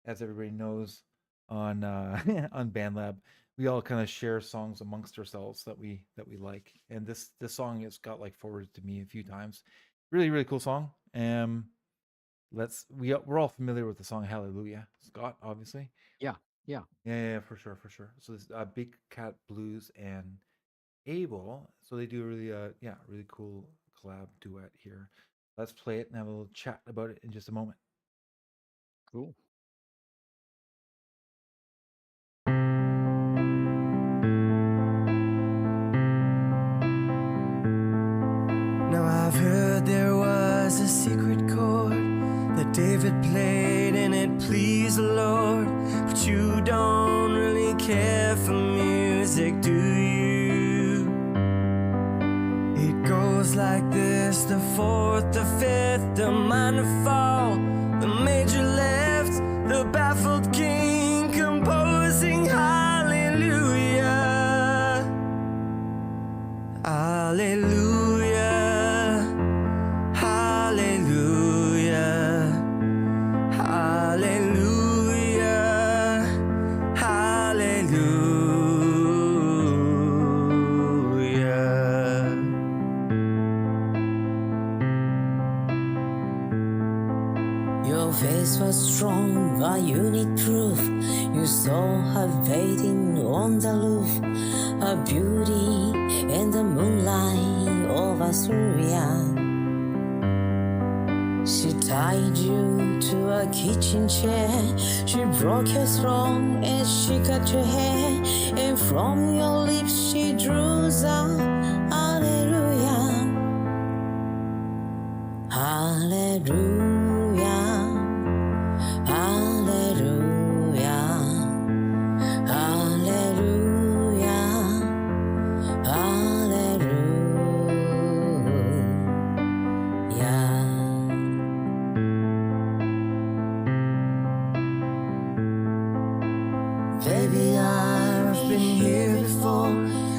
as everybody knows, on on BandLab, we all kind of share songs amongst ourselves that we like. And this song has got like forwarded to me a few times. Really really cool song. We're all familiar with the song Hallelujah, Scott, obviously. Yeah. Yeah, for sure, for sure. So this Big Cat Blues and Abel. So they do a really really cool collab duet here. Let's play it and have a little chat about it in just a moment. Cool. Now I've heard there was a secret chord that David played and it pleased the Lord. But you don't really care for music, do you? It goes like this: the fourth, the fifth, the minor fall, the major left, the baffled king composing hallelujah. Hallelujah, hallelujah, hallelujah, hallelujah. Your face was strong, but you need proof. You saw her waiting on the roof, a beauty in the moonlight over Syria. She tied you to a kitchen chair. She broke your throne as she cut your hair, and from your lips she drew the hallelujah, hallelujah, hallelujah, hallelujah, hallelujah. Baby, I've been here before.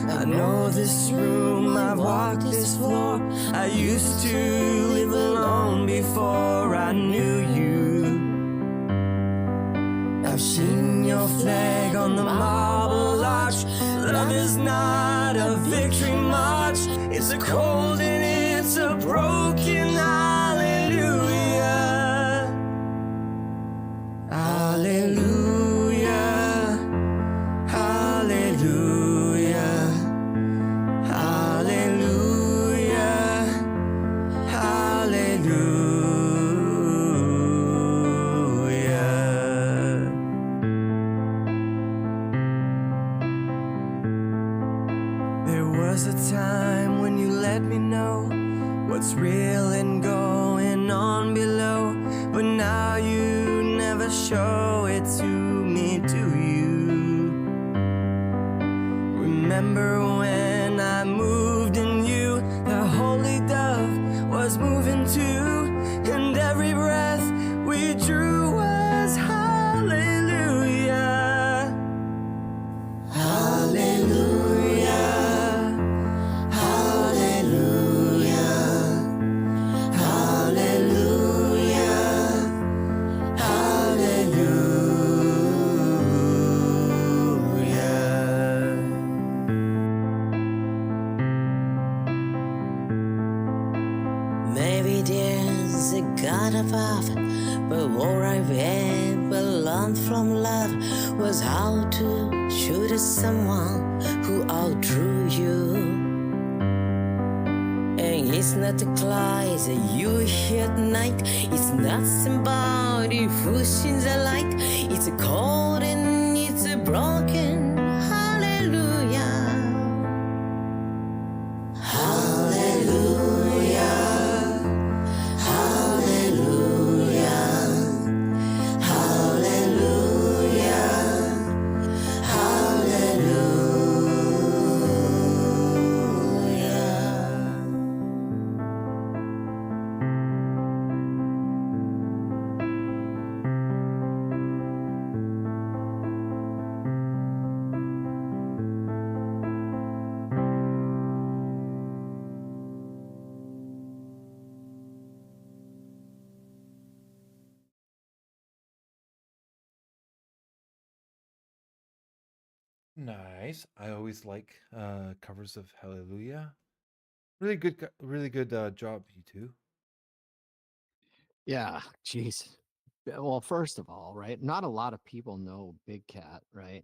I know this room, I've walked this floor. I used to live alone before I knew you. I've seen your flag on the marble arch. Love is not a victory march. It's a cold and it's a broken hallelujah. Hallelujah, hallelujah, hallelujah, hallelujah. There was a time when you let me know what's real and going on below, but now you never show it to me, do you? Remember when I moved in you, the holy dove was moving too, and every breath we drew was hallelujah. Hallelujah, hallelujah, hallelujah, hallelujah. Maybe there's a God above, but what I've ever learned from love was how to shoot at someone who outdrew you. And it's not the cries that you hear at night. It's not somebody who sings a light. It's a cold and it's a broken hallelujah. Hallelujah, hallelujah, hallelujah, hallelujah. Nice. I always like covers of Hallelujah. Really good job, you two. Yeah, jeez. Well, first of all, right? Not a lot of people know Big Cat, right?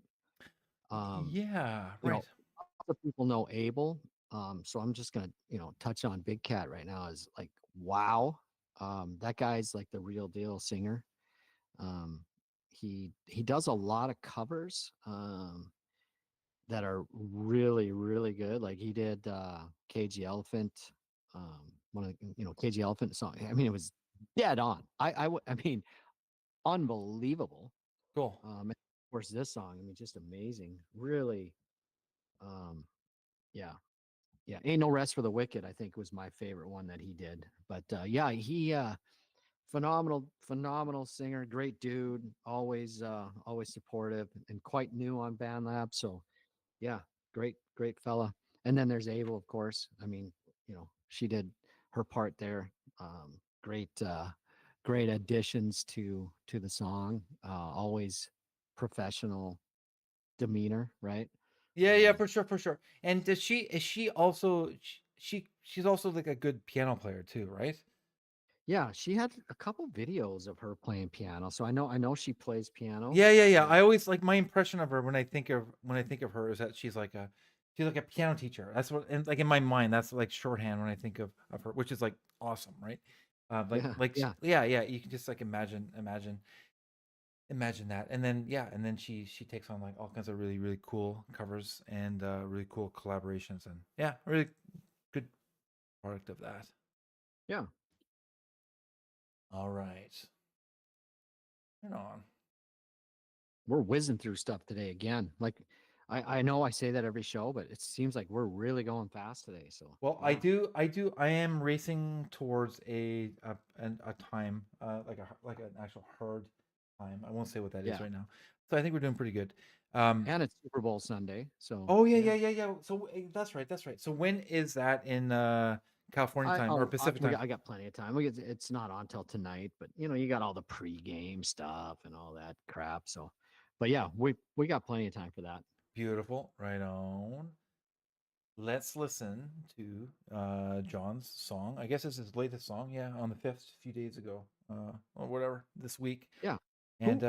Yeah, You know, right. other people know Abel. So I'm just gonna, touch on Big Cat right now. Is like, wow, that guy's like the real deal singer. Um, he does a lot of covers that are really really good. Like he did Cage the Elephant, one of the, Cage the Elephant song. I mean, it was dead on. I mean, unbelievable. Cool. And of course, this song. I mean, just amazing. Really, um, yeah. Yeah, Ain't No Rest for the Wicked, I think was my favorite one that he did. But yeah, he phenomenal singer, great dude, always supportive and quite new on BandLab. So yeah, great fella. And then there's Abel, of course. I mean, she did her part there. Great great additions to the song. Always professional demeanor, right? Yeah, yeah, Um, for sure, for sure. And does she is she also she's also like a good piano player too, right? Yeah, she had a couple videos of her playing piano. So I know she plays piano. Yeah, yeah, yeah. I always like my impression of her when I think of her is that she's like a piano teacher. That's what and like in my mind that's like shorthand when I think of her, which is like awesome, right? Yeah, yeah, Yeah, yeah. You can just like imagine that, and then yeah, and then she takes on like all kinds of really cool covers and really cool collaborations, and yeah, really good product of that. yeah. All right, right on. We're whizzing through stuff today again. Like I know I say that every show, but it seems like we're really going fast today. So Well, yeah, I am racing towards a time, like an actual hard time. I won't say what that is yeah. right now. So I think we're doing pretty good. Um, And it's Super Bowl Sunday. So oh yeah. yeah. So that's right, that's right. So when is that in California time or Pacific time? I got plenty of time. It's not on till tonight, but you got all the pregame stuff and all that crap. So, but yeah, we got plenty of time for that. Beautiful, right on. Let's listen to John's song. I guess it's his latest song. Yeah, on the 5th, a few days ago, or whatever, this week. Yeah. And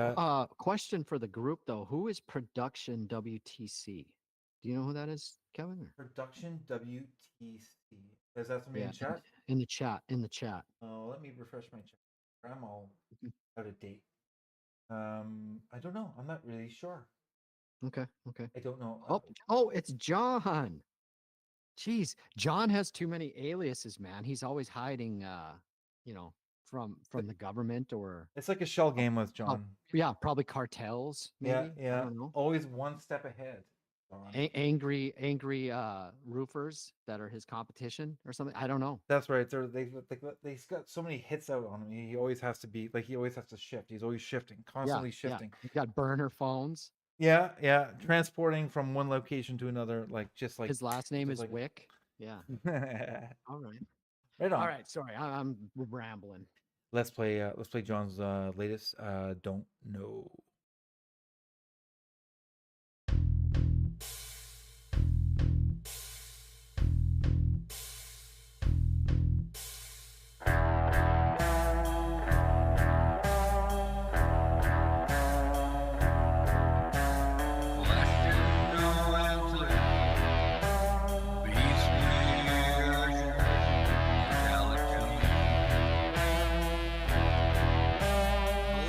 Question for the group though, who is Production WTC? Do you know who that is, Kevin? Production WTC. Is that somebody Yeah, in chat? in the chat, in the chat. Oh, let me refresh my chat. I'm all Mhm. out of date. I don't know. I'm not really sure. Okay, okay. I don't know. Oh, it's John. Jeez, John has too many aliases, man. He's always hiding, you know, from the government or It's like a shell oh, game with oh, John. yeah, probably cartels, Yeah, maybe. I yeah. don't know. Always one step ahead. John. Angry roofers that are his competition or something. I don't know. That's right. They've got so many hits out on him. He always has to be like he always has to shift. He's always shifting, Yeah, constantly yeah. shifting. He's got burner phones. Yeah, yeah. Transporting from one location to another, like just like His last name just is Wick. Yeah. right All right. on. All right. Sorry, I'm rambling. Let's play John's latest Don't Know.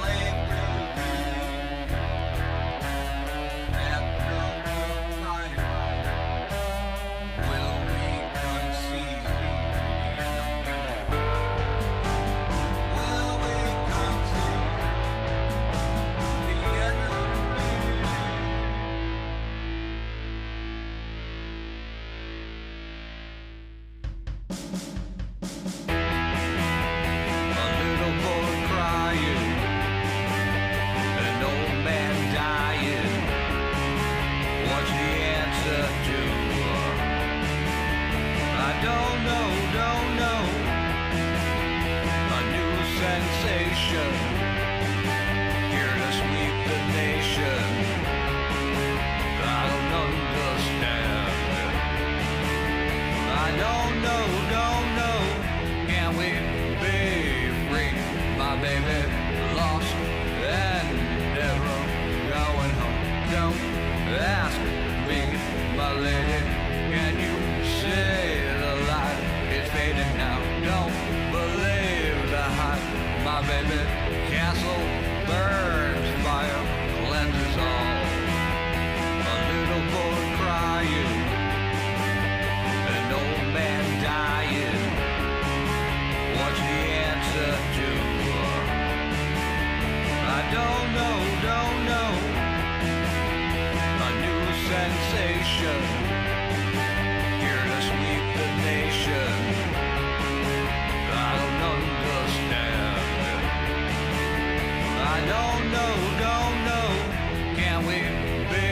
Life ask me, my lady, can you see the light? It's fading now. Don't believe the hype. My baby castle burns, fire cleanses all. A little boy crying, an old man dying. What's the answer to? I don't know. A new sensation here to sweep the nation. I don't understand. I don't know. Can we be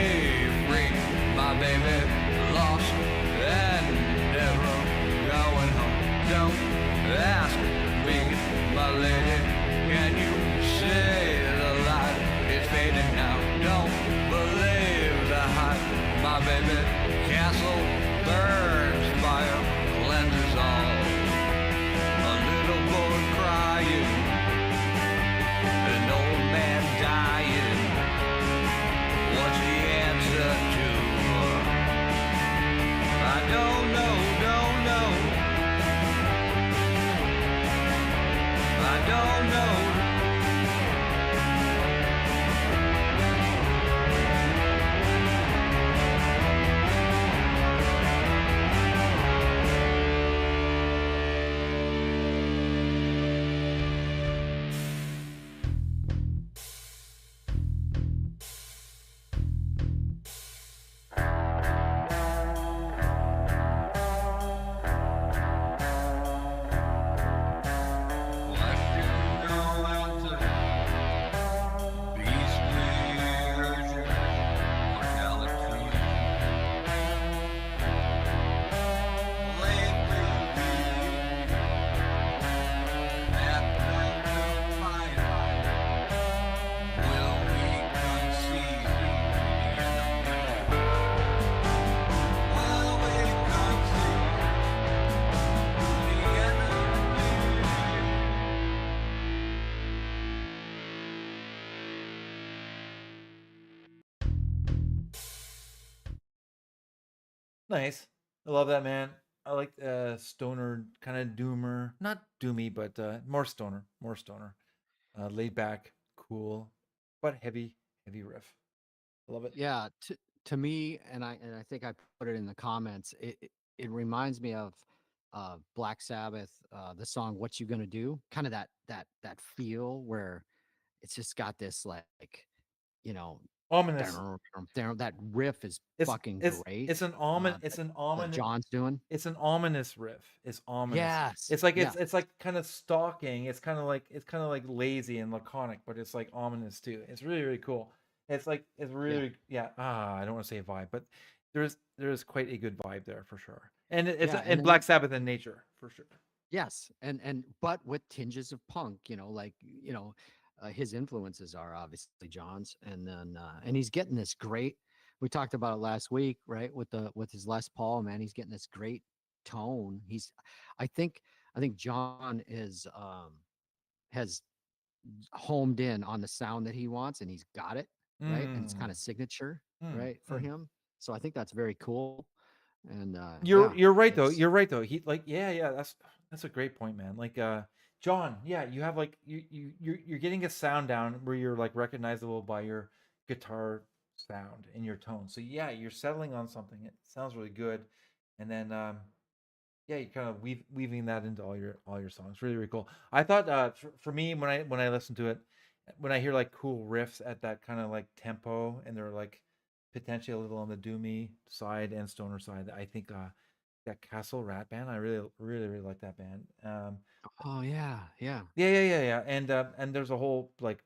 free? My baby lost and never going home. Don't ask me, my lady, can you see the light? It's fading now. Don't believe the hype. My baby castle burns, fire cleanses all. A little boy crying, an old man dying. What's the answer to? I don't know. I don't know. Nice. I love that, man. I like stoner kind of doomer, not doomy, but more stoner, laid back, cool, but heavy riff. I love it. Yeah, to me, and I think I put it in the comments. It reminds me of Black Sabbath, the song "What You Gonna Do," kind of that feel where it's just got this like, you know, Ominous. that riff is It's fucking it's great. it's an omen. It's That, an that ominous. John's doing. It's an ominous riff. It's ominous. Yes. It's like Yeah. it's like kind of stalking. It's kind of like lazy and laconic, but it's like ominous too. It's really cool. It's really yeah. I don't want to say vibe, but there's quite a good vibe there for sure. And it's Yeah. in And Black then Sabbath in nature for sure. yes, and but with tinges of punk, like his influences are obviously John's, and then and he's getting this great. We talked about it last week, right? With his Les Paul, man, he's getting this great tone. I think, John has homed in on the sound that he wants, and he's got it right, and it's kind Mm, of signature, mm, right, for mm. him. So I think that's very cool, and You're yeah, you're right though. it's You're right though. He like yeah. That's a great point, man. Like John, yeah, you have like you're getting a sound down where you're like recognizable by your guitar sound and your tone. So yeah, you're settling on something. It sounds really good, and then yeah, you kind of weaving that into all your songs. Really cool. I thought for me when I listen to it, when I hear like cool riffs at that kind of like tempo and they're like potentially a little on the doomy side and stoner side, I think that Castle Rat band, I really like that band. oh yeah, yeah, Yeah. And there's a whole like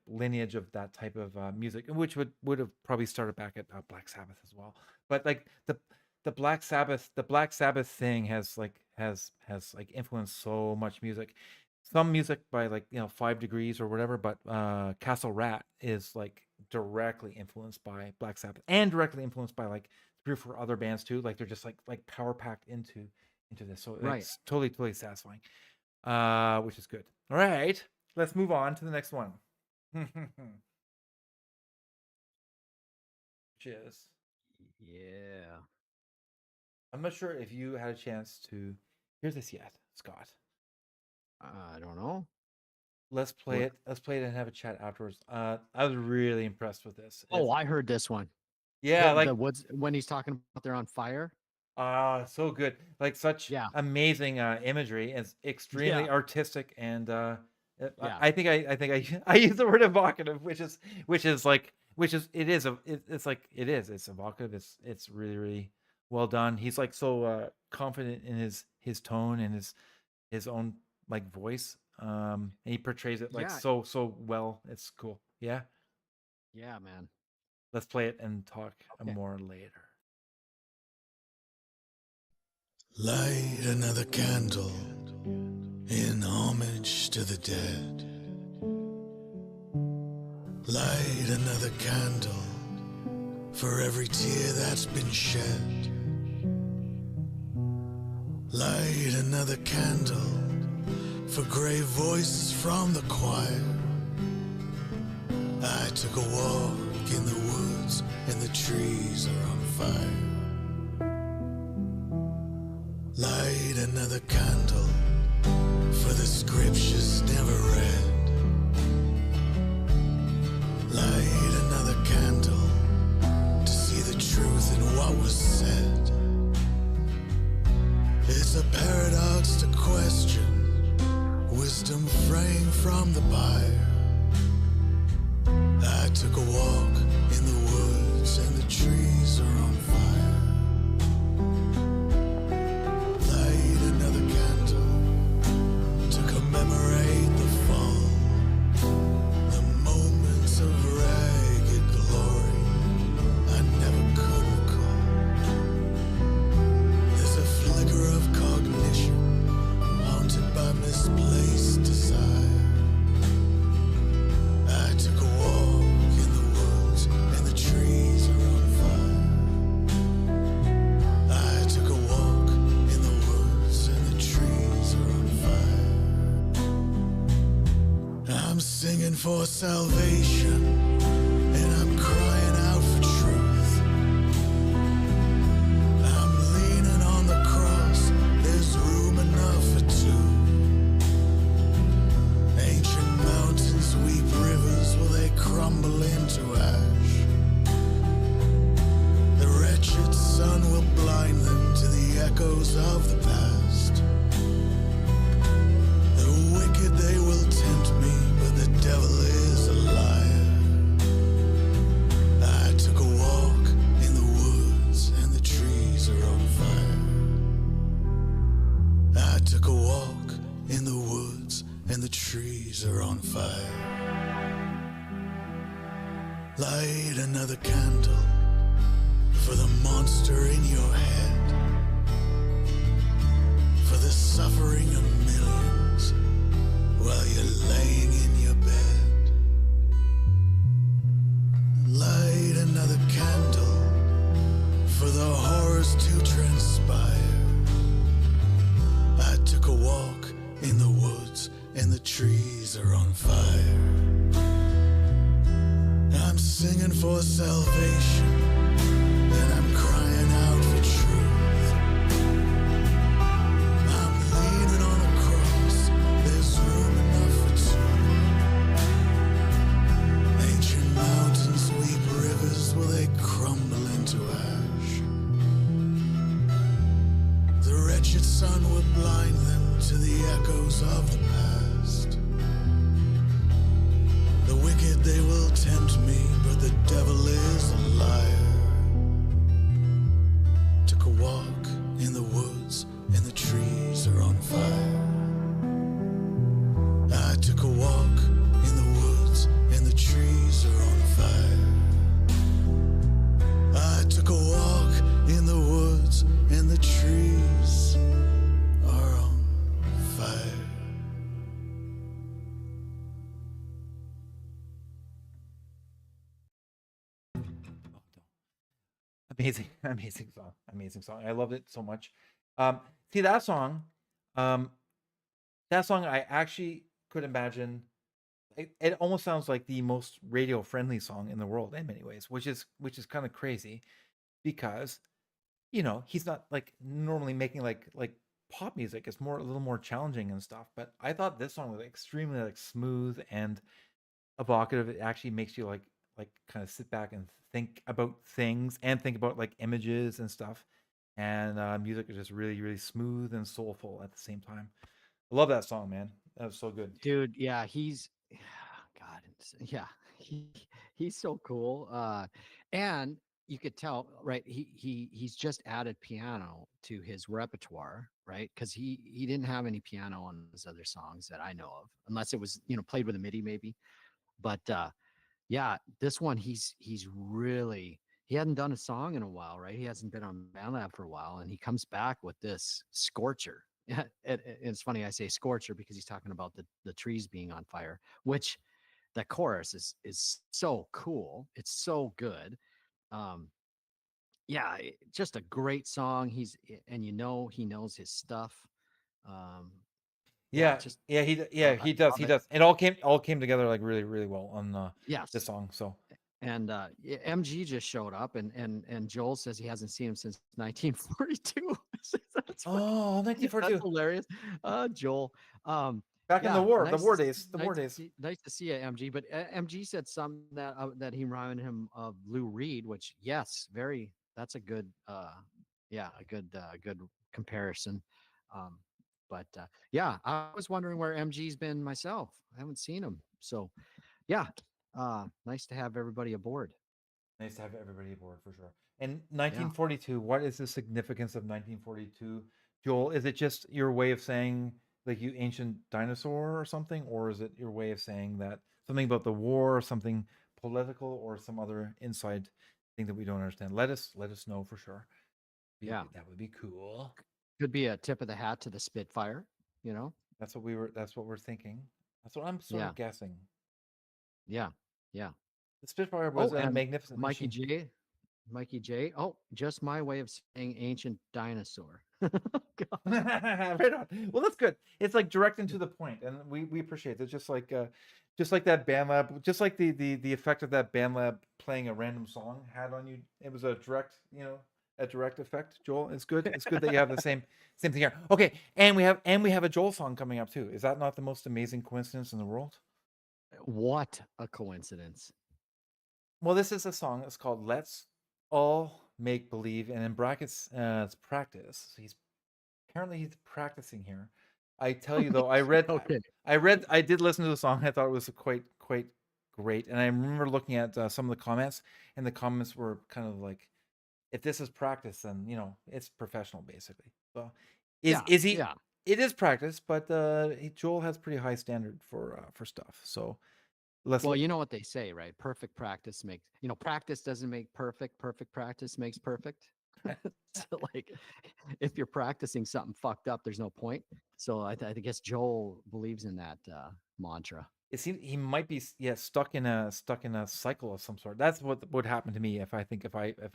lineage of that type of music, which would have probably started back at Black Sabbath as well. But like the Black Sabbath thing has like influenced so much music. Some music by like 5 Degrees or whatever, but Castle Rat is like directly influenced by Black Sabbath and directly influenced by like 3 or 4 other bands too. Like they're just like power packed into this, so right. it's totally satisfying, which is good. All right, let's move on to the next one. which is Yeah. I'm not sure if you had a chance to hear this yet, Scott. I don't know. Let's play What? it. Let's play it and have a chat afterwards. I was really impressed with this. Oh, I heard this one. Yeah, The like woods when he's talking about they're on fire. so good. Like such Yeah. amazing imagery. It's extremely Yeah. artistic, and Yeah. I think I use the word evocative, it's like it's evocative. It's really really well done. He's like so confident in his tone and his own like voice. And he portrays it like Yeah. so well. It's cool. Yeah. Yeah, man. Let's play it and talk Okay. more later. Light another candle in homage to the dead. Light another candle for every tear that's been shed. Light another candle for grave voices from the choir. I took a walk in the woods and the trees are on fire. Light another candle for the scriptures never read. Light another candle to see the truth in what was said. It's a paradox to question wisdom framed from the pyre. I took a walk in the woods and the trees are on fire. Light another candle to commemorate the fall, the moments of ragged glory I never could recall. There's a flicker of cognition haunted by misplaced desire. I took a walk in the woods and the trees are on fire. I took a walk in the woods and the trees are on fire. I'm singing for salvation and I'm crying out for truth. I'm leaning on the cross, there's room enough for two. Ancient mountains weep rivers, will they crumble into ash? The wretched sun will blind them to the echoes of the past. The wicked they will tempt me, but the devil is a liar. I took a walk in the woods and the trees are on fire. I took a walk in the woods and the trees are on fire. Light another candle for the monster in your head, for the suffering of millions while you're laying in your bed. Light another candle for the horrors to transpire. I took a walk in the woods and the trees are on fire. I'm singing for salvation and I'm crying out for truth. I'm leaning on a cross, there's room enough for two. Ancient mountains weep rivers, will they crumble into ash? The wretched sun will blind them to the echoes of the past. The wicked they will tempt me, but the devil is a liar. Took a walk in the woods and the trees are on fire. I took a walk in the woods and the trees are on fire. I took a walk in the woods and the trees are on fire. Amazing, amazing song. I loved it so much. See that song, I actually could imagine it almost sounds like the most radio friendly song in the world in many ways, which is kind of crazy because he's not like normally making like pop music. It's more a little more challenging and stuff. But I thought this song was extremely like smooth and evocative. It actually makes you like kind of sit back and think about things and think about like images and stuff. And music is just really really smooth and soulful at the same time. I love that song, man. That was so good. Dude, yeah, he's God, yeah, he he's so cool. And you could tell, right? He's just added piano to his repertoire, right? Because he didn't have any piano on his other songs that I know of, unless it was played with a MIDI maybe. But yeah, this one he's really he hadn't done a song in a while, right? He hasn't been on BandLab for a while, and he comes back with this scorcher. Yeah, it's funny I say scorcher because he's talking about the trees being on fire, which the chorus is so cool. It's so good. Um, yeah, just a great song. And he knows his stuff. Um, yeah, Yeah, just I he does, love he it. does. It all came together like really really well on this Yes, song. So and MG just showed up, and Joel says he hasn't seen him since 1942. That's oh, that's 1942, hilarious. Joel. back in Yeah, the nice war days, the war nice to days. nice to see you, MG. But MG said something that he reminded him of Lou Reed, which yes, very. That's a good, yeah, a good comparison. Um, but yeah, I was wondering where MG's been myself. I haven't seen him, so yeah, nice to have everybody aboard. Nice to have everybody aboard for sure. And Yeah. 1942, what is the significance of 1942, Joel? Is it just your way of saying like you ancient dinosaur or something, or is it your way of saying that something about the war, or something political, or some other inside thing that we don't understand? Let us know for sure. Yeah, That would be cool. could be a tip of the hat to the Spitfire. You know. That's what we're thinking. That's what I'm sort Yeah. of guessing. Yeah. Yeah. The Spitfire was Oh, a and magnificent Mikey machine. J. Mikey J. Oh, just my way of saying ancient dinosaur. God. Right on. Well, that's good. It's like direct and to the point, and we appreciate it. It's just like that BandLab, just like the effect of that BandLab playing a random song had on you. It was a direct, a direct effect. Joel, it's good. It's good that you have the same thing here. Okay, and we have a Joel song coming up too. Is that not the most amazing coincidence in the world? What a coincidence. Well, this is a song. It's called "Let's All Make Believe," and in brackets, it's practice. So he's practicing here. I tell you though, Okay. I did listen to the song. I thought it was quite great, and I remember looking at some of the comments, and the comments were kind of like, if this is practice, then it's professional basically. So, Yeah. is he? Yeah. It is practice, but Joel has pretty high standard for stuff. So let's. Well, you know what they say, right? Perfect practice makes, practice doesn't make perfect. Perfect practice makes perfect. So, like, if you're practicing something fucked up, there's no point. So, I guess Joel believes in that mantra. It seems he might be stuck in a cycle of some sort. That's what would happen to me if I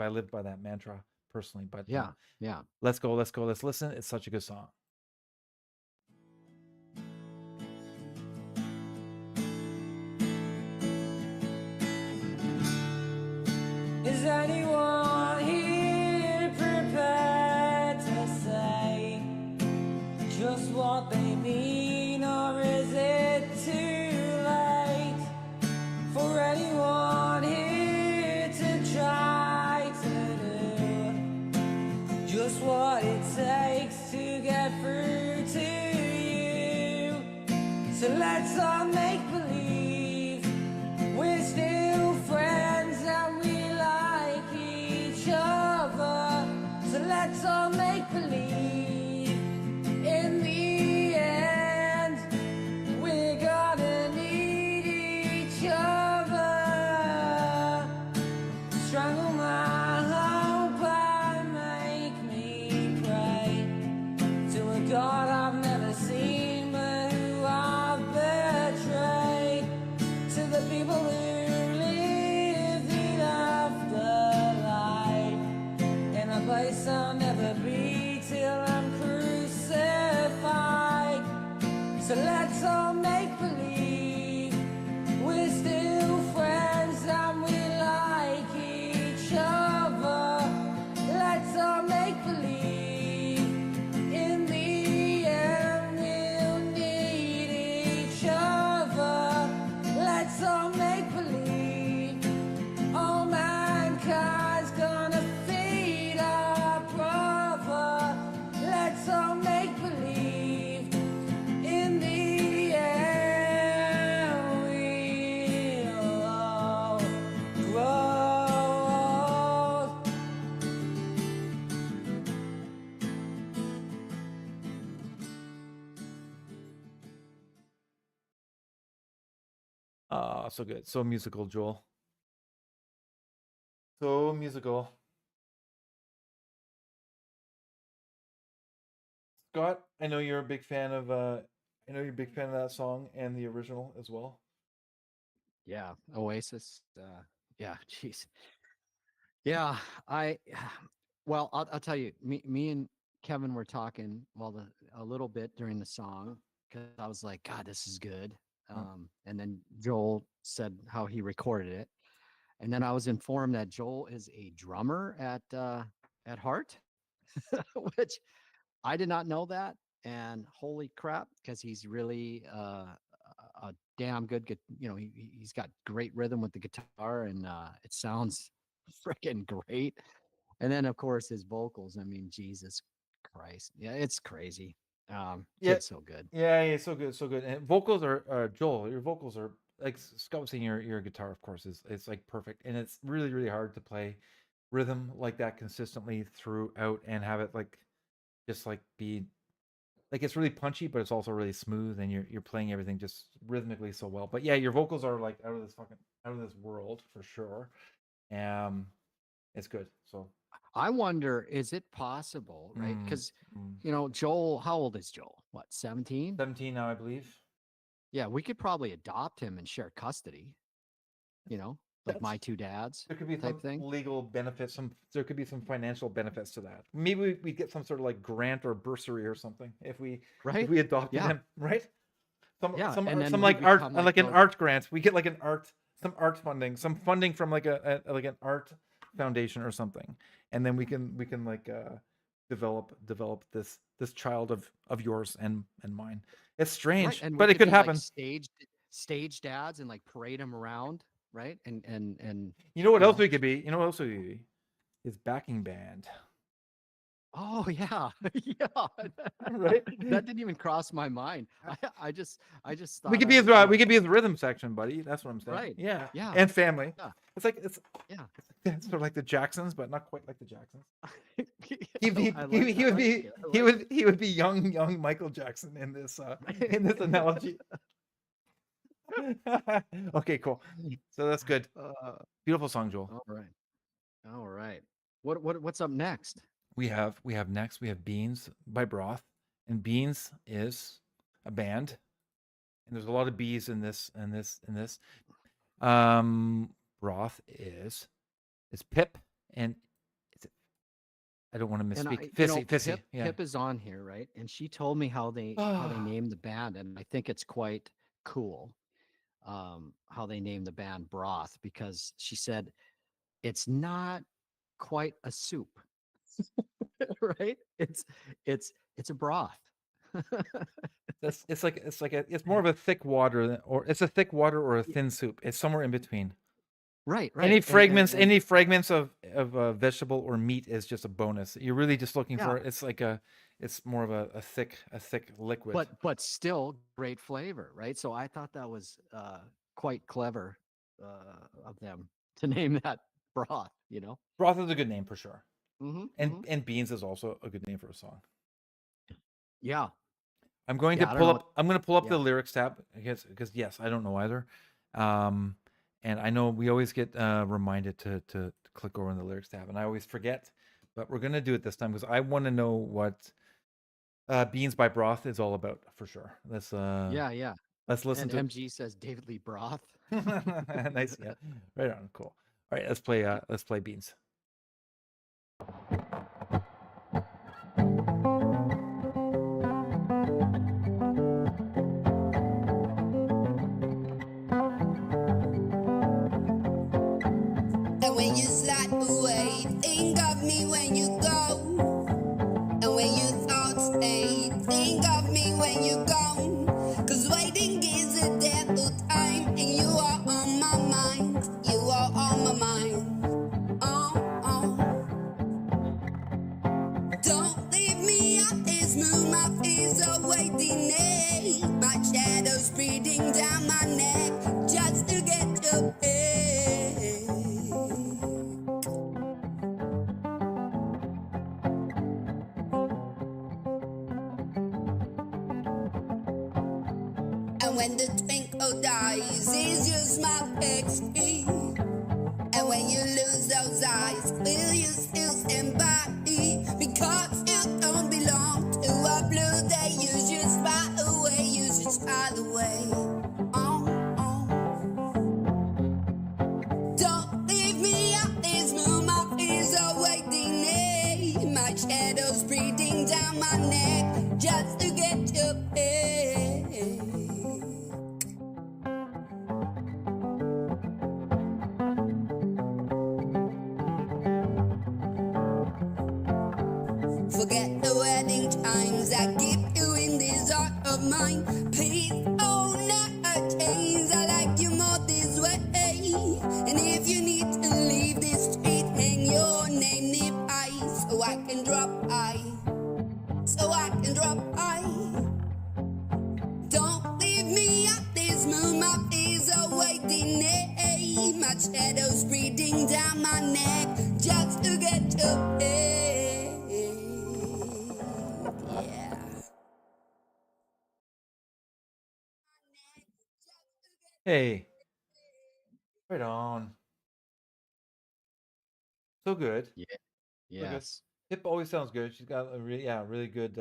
lived by that mantra personally. But Yeah. Yeah. let's go, let's listen. It's such a good song. Is anyone here prepared to say just what they mean, or is it too late for anyone here to try to do just what it takes to get through to you? So let's all make believe we're still friends and we like each other. So let's all make believe in the end we're gonna need each other. Strangle my hope and make me pray to a God I've never seen but who I've betrayed, to the people who live the afterlife in a place I'll never be till I'm crucified. So let's all make believe Oh, so good. So musical, Joel. So musical. Scott, I know you're a big fan of that song and the original as well. Yeah, Oasis. Yeah, jeez. Yeah, I. Well, I'll tell you. Me and Kevin were talking a little bit during the song because I was like, God, this is good. Mm. And then Joel said how he recorded it, and then I was informed that Joel is a drummer at heart, which I did not know that. And holy crap, because he's really a damn good, he's got great rhythm with the guitar, and it sounds freaking great. And then of course his vocals. I mean, Jesus Christ, yeah, it's crazy. Yeah, Kid's so good. yeah, so good, so good. And vocals are Joel. Your vocals are like Scott was saying. Your guitar, of course, is it's like perfect, and it's really really hard to play rhythm like that consistently throughout and have it like just like be like it's really punchy, but it's also really smooth, and you're playing everything just rhythmically so well. But yeah, your vocals are like out of this world for sure. Um, it's good. So I wonder, is it possible, right? mm, Because mm. Joel, how old is Joel? What, 17? 17 now, I believe. Yeah, we could probably adopt him and share custody, like That's my two dads there could be some type thing, legal benefits. There could be some financial benefits to that. Maybe we get some sort of like grant or bursary or something if right? we adopted Yeah, him, right? yeah. And Some then we like art become like like an those, art grant. We get like some art funding, some funding from like like an art foundation or something, and then we can like develop this child of yours and mine. It's right? strange, And we but it could could be like happen. stage dads and like parade him around, right? And You know what you else know, we could be? You know what else we could be? Is backing band, oh yeah, yeah. right? That didn't even cross my mind. I just We thought could I be his would, we could be his rhythm section, buddy. That's what I'm saying. right. Yeah, Yeah, and family. yeah, It's like yeah. it's sort of like the Jacksons, but not quite like the Jacksons. I like He would be it. I like he would be young Michael Jackson in this analogy. Okay, cool. So that's good. Beautiful song, Joel. All right. All right. What's up next? We have next we have Beans by Broth, and Beans is a band, and there's a lot of bees in this. Broth is Pip, and it's, I don't want to And misspeak. Fissy, Pip, yeah. Pip is on here, right? And she told me how they named the band, and I think it's quite cool. How they named the band Broth, because she said it's not quite a soup, right? It's a broth. It's more of a thick water or it's a thick water or a thin soup. It's somewhere in between. Right, right. Any And any fragments of vegetable or meat is just a bonus. You're really just looking yeah, for it's more of a thick liquid. but still great flavor, right? So I thought that was quite clever of them to name that broth. Broth is a good name for sure. Mm-hmm, And Beans is also a good name for a song. yeah, I'm going yeah. to I don't pull know. up. I'm going to pull up Yeah, the lyrics tab because yes, I don't know either. And I know we always get reminded to click over in the lyrics tab, and I always forget. But we're going to do it this time because I want to know what Beans by Broth is all about for sure. yeah. Let's listen And to. MG says David Lee Broth. Nice, yeah, right on, cool. All right, let's play Beans. And when you slide away, think of me when you go. And when you thought stay, think of me when you go. Cause waiting is a death of time, and you are on my mind. You are on my mind. Oh. Don't leave me out this moon, my fears are waiting. My shadow's breathing down my neck just to get your pay. And And when the twinkle dies, it's just my XP. And when you lose those eyes, will you still stand by me? Because you don't belong to a blue day. You should smile away, you should smile away. Don't leave me out this moon, my fears are waiting. My shadow's breathing down my neck just to get your pay. Forget the wedding times I keep you in this heart of mine. Please, oh, never change. I like you more this way. And if you need to leave this street, hang your name nearby so I can drop by. So I can drop by. Don't leave me at this moon, my fears are waiting. My shadow's breathing down my neck just to get your pay. Yeah. Hey, right on. So good. Yeah. So good. Yes. Pip always sounds good. She's got a really good,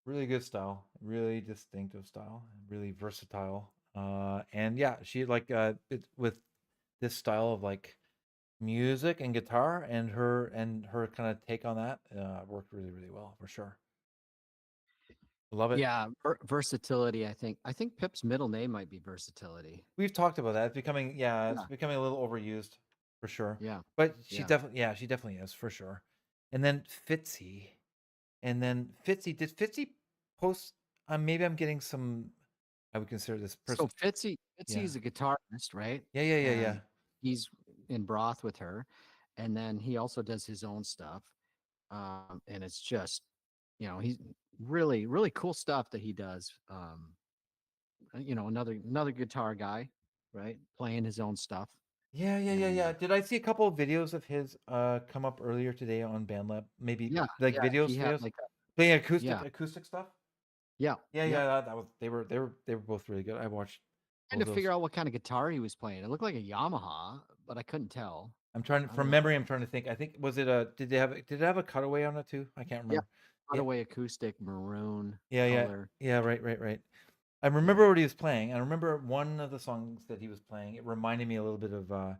really good style, really distinctive style, really versatile. And yeah, she like with this style of like music and guitar and her kind of take on that worked really well for sure. Love it. Yeah, versatility. I think Pip's middle name might be versatility. We've talked about that. It's becoming it's Yeah. becoming a little overused for sure. Yeah. But she Yeah. definitely is for sure. And then Fitzy. And then Fitzy, did Fitzy post maybe I'm getting some I would consider this person. So Fitzy's a guitarist, right? Yeah. And he's in Broth with her, and then he also does his own stuff. And it's just, he's really cool stuff that he does. Another guitar guy, right? Playing his own stuff. Yeah. Did I see a couple of videos of his come up earlier today on BandLab? Maybe Yeah, like yeah, videos, he had like playing yeah, acoustic stuff? yeah, That was they were both really good. I watched trying both to of figure those. out what kind of guitar he was playing. It looked like a Yamaha, but I couldn't tell. I'm trying I don't from know. memory. I'm trying to think. I think was it a did it have a cutaway on it too? I can't Yeah, remember. Yeah, cutaway acoustic maroon yeah. color. Right. I remember what he was playing. I remember one of the songs that he was playing. It reminded me a little bit of the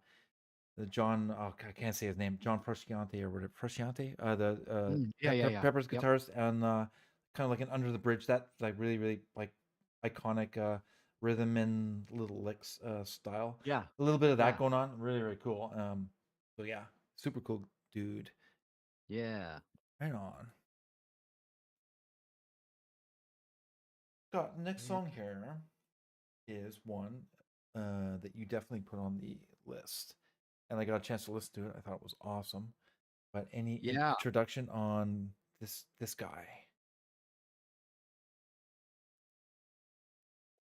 John. Oh, I can't say his name. John Frusciante or whatever. Frusciante. Yeah. Pepper's Yep. guitarist and kind of like an Under the Bridge. That like really like iconic rhythm and little licks style. Yeah. A little bit of that Yeah. going on. Really cool. So yeah, super cool dude. Yeah. Right on. Got next song here is one that you definitely put on the list, and I got a chance to listen to it. I thought it was awesome. But any Yeah. introduction on this guy?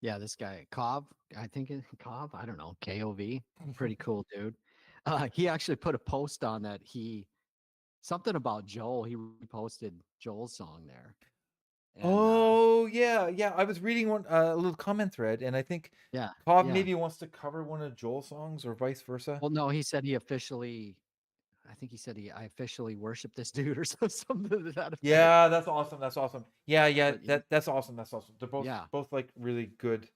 Yeah, this guy, Kov, I think Kov, I don't know, KOV, pretty cool dude. He actually put a post on that something about Joel. He reposted Joel's song there. And Oh yeah. I was reading one a little comment thread, and I think yeah, Bob yeah. maybe wants to cover one of Joel's songs or vice versa. Well, no, he said I think he said I officially worship this dude or something to that effect. Yeah, that's awesome. Yeah, But that's awesome. They're yeah. both like really good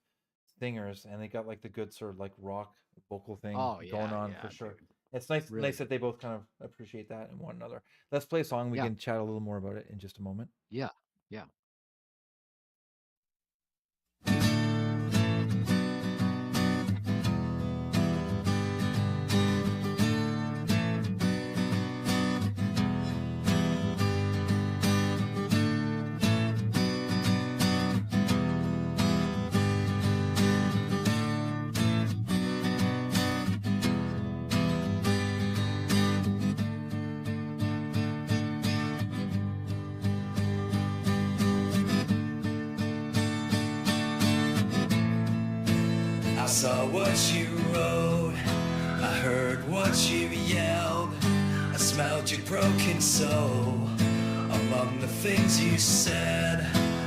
singers, and they got like the good sort of like rock vocal thing Oh going yeah, on yeah, for sure. dude. It's nice Really that they both kind of appreciate that in one another. Let's play a song. We Yeah. can chat a little more about it in just a moment. Yeah. I saw what you wrote, I heard what you yelled, I smelled your broken soul. Among the things you said,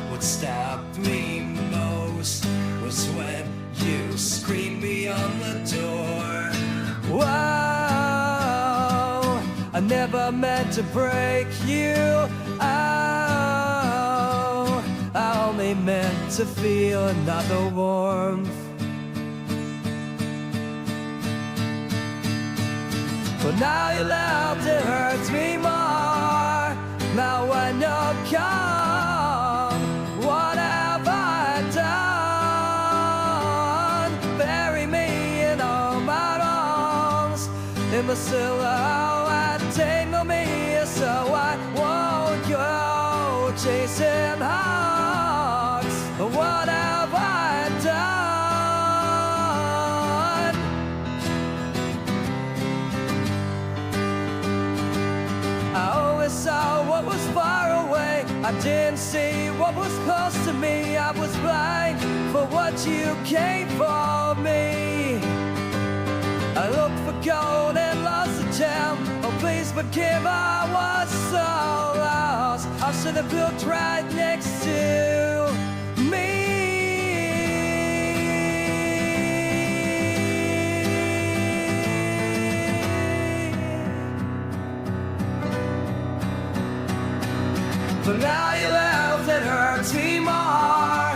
what stopped me most was when you screamed beyond the door. Whoa, I never meant to break you. Oh, I only meant to feel another warmth. But now you left, it hurts me more. Now when you're gone, what have I done? Bury me in all my wrongs, in the silhouette, tangle me so I won't go chasing hawks. What have I done? I always saw what was far away. I didn't see what was close to me. I was blind for what you came for me. I looked for gold and lost a gem. Oh, please forgive, I was so lost. I should have looked right next to me. But now you left, it hurts me more.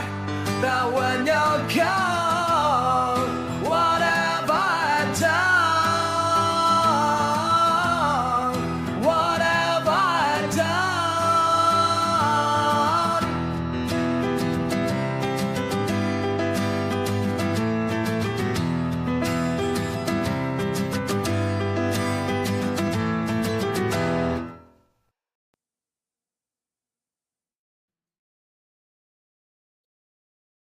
Now when you're gone, what have I done? What have I done?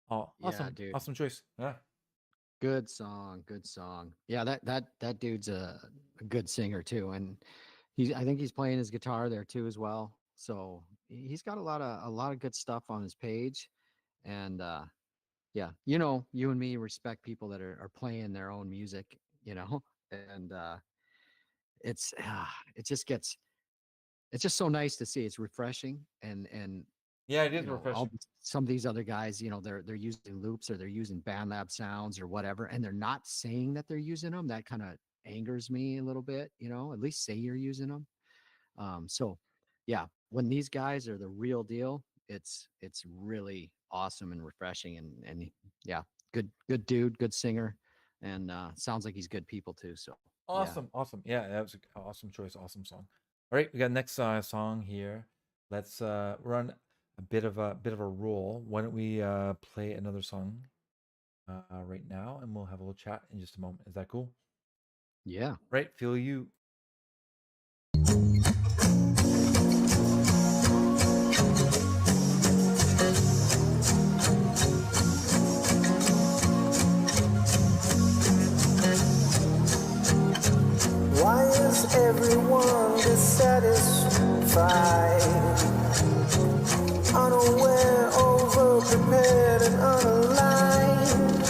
Oh, Yeah, awesome, dude. awesome choice. Yeah. Good song, good song. Yeah, that dude's a good singer too, and I think he's playing his guitar there too as well. So he's got a lot of good stuff on his page, and yeah, you know, you and me respect people that are playing their own music, you know, and it's it just gets it's just so nice to see. It's refreshing, and Yeah, it you is know, refreshing. some of these other guys, you know, they're using loops or they're using BandLab sounds or whatever, and they're not saying that they're using them. That kind of angers me a little bit, you know. At least say you're using them. So yeah, when these guys are the real deal, it's really awesome and refreshing, yeah, good dude, good singer, and sounds like he's good people too. So yeah, Awesome, awesome. Yeah, that was an awesome choice, awesome song. All right, we got next song here. Let's run a bit of a rule. Why don't we play another song right now, and we'll have a little chat in just a moment. Is that cool? yeah. Right, feel you. Why is everyone dissatisfied? Unaware, over-prepared, and unaligned.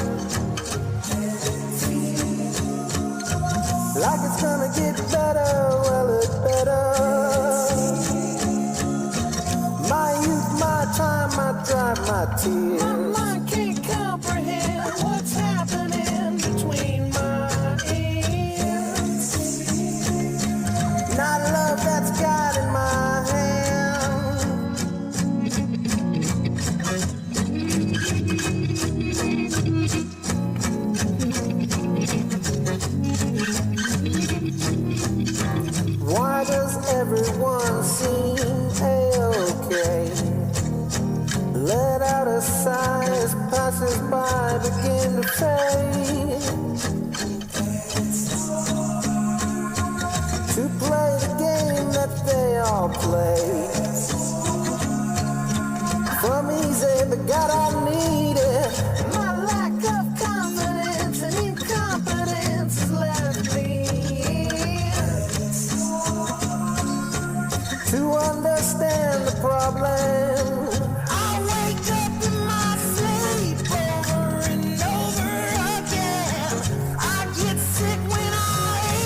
Like it's gonna get better, well it better. My youth, my time, my drive, my tears. My mind can't comprehend what's happening between my ears. Not love that's guiding my hand. Why does everyone seem a-okay? Let out a sigh as passers-by begin to fade. To play the game that they all play. From easy, but God, I need it. My lack of confidence and incompetence has left me to understand the problem. I wake up in my sleep over and over again. I get sick when I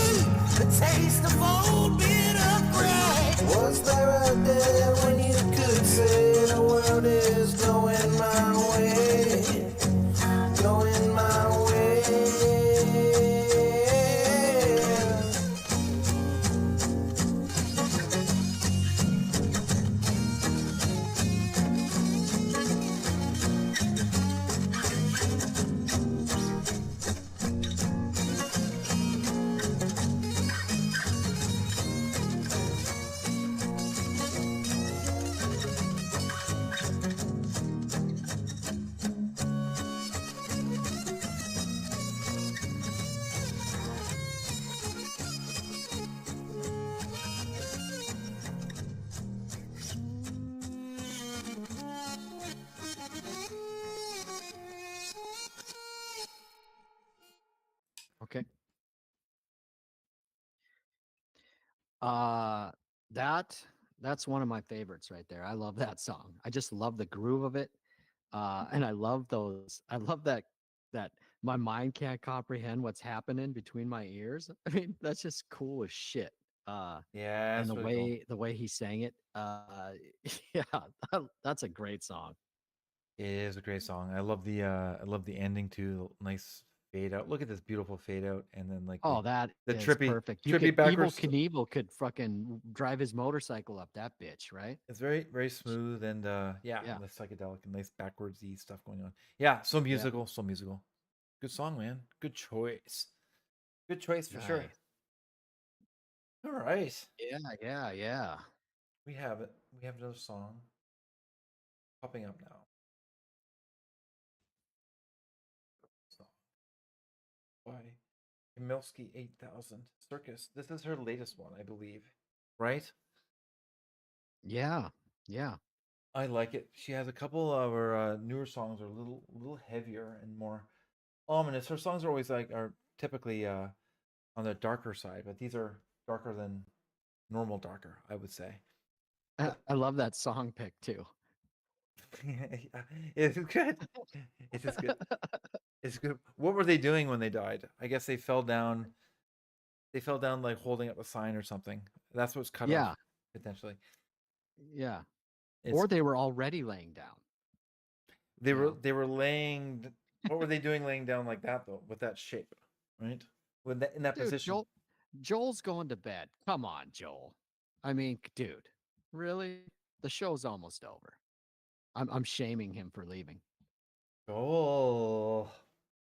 eat the taste of old bitter bread. Was there a day when you could say the world is going my way? Uh, that that's one of my favorites right there. I love that song. I just love the groove of it. And I love those. I love that my mind can't comprehend what's happening between my ears. I mean, that's just cool as shit. Yeah, And it's really cool. the way he sang it, yeah, that's a great song. It is a great song. I love the ending too. Nice fade out. Look at this beautiful fade out, and then like Oh, that the is trippy perfect. You trippy could Evil backwards. Knievel could fucking drive his motorcycle up that bitch, right? It's very smooth and yeah, Yeah, the psychedelic and nice backwardsy stuff going on. Yeah, so yeah, musical, so musical. Good song, man. Good choice. Good choice for sure. nice. All right, Yeah, yeah, yeah. we have it. We have another song popping up now. Song by Kamilski 8000 Circus. This is her latest one, I believe. Right? Yeah, yeah. I like it. She has a couple of her newer songs are a little heavier and more ominous. Her songs are always like are typically on the darker side, but these are darker than normal darker, I would say. But I love that song pick too. yeah, it's good. It is good. It's good. What were they doing when they died? I guess they fell down. They fell down like holding up a sign or something. That's what's cut off Yeah, potentially. yeah. It's Or they were already laying down, they you were know. they were laying. What were they doing laying down like that though? With that shape, right? With that in that Dude, position. Joel's going to bed. Come on, Joel. I mean, dude, really? The show's almost over. I'm shaming him for leaving. Oh,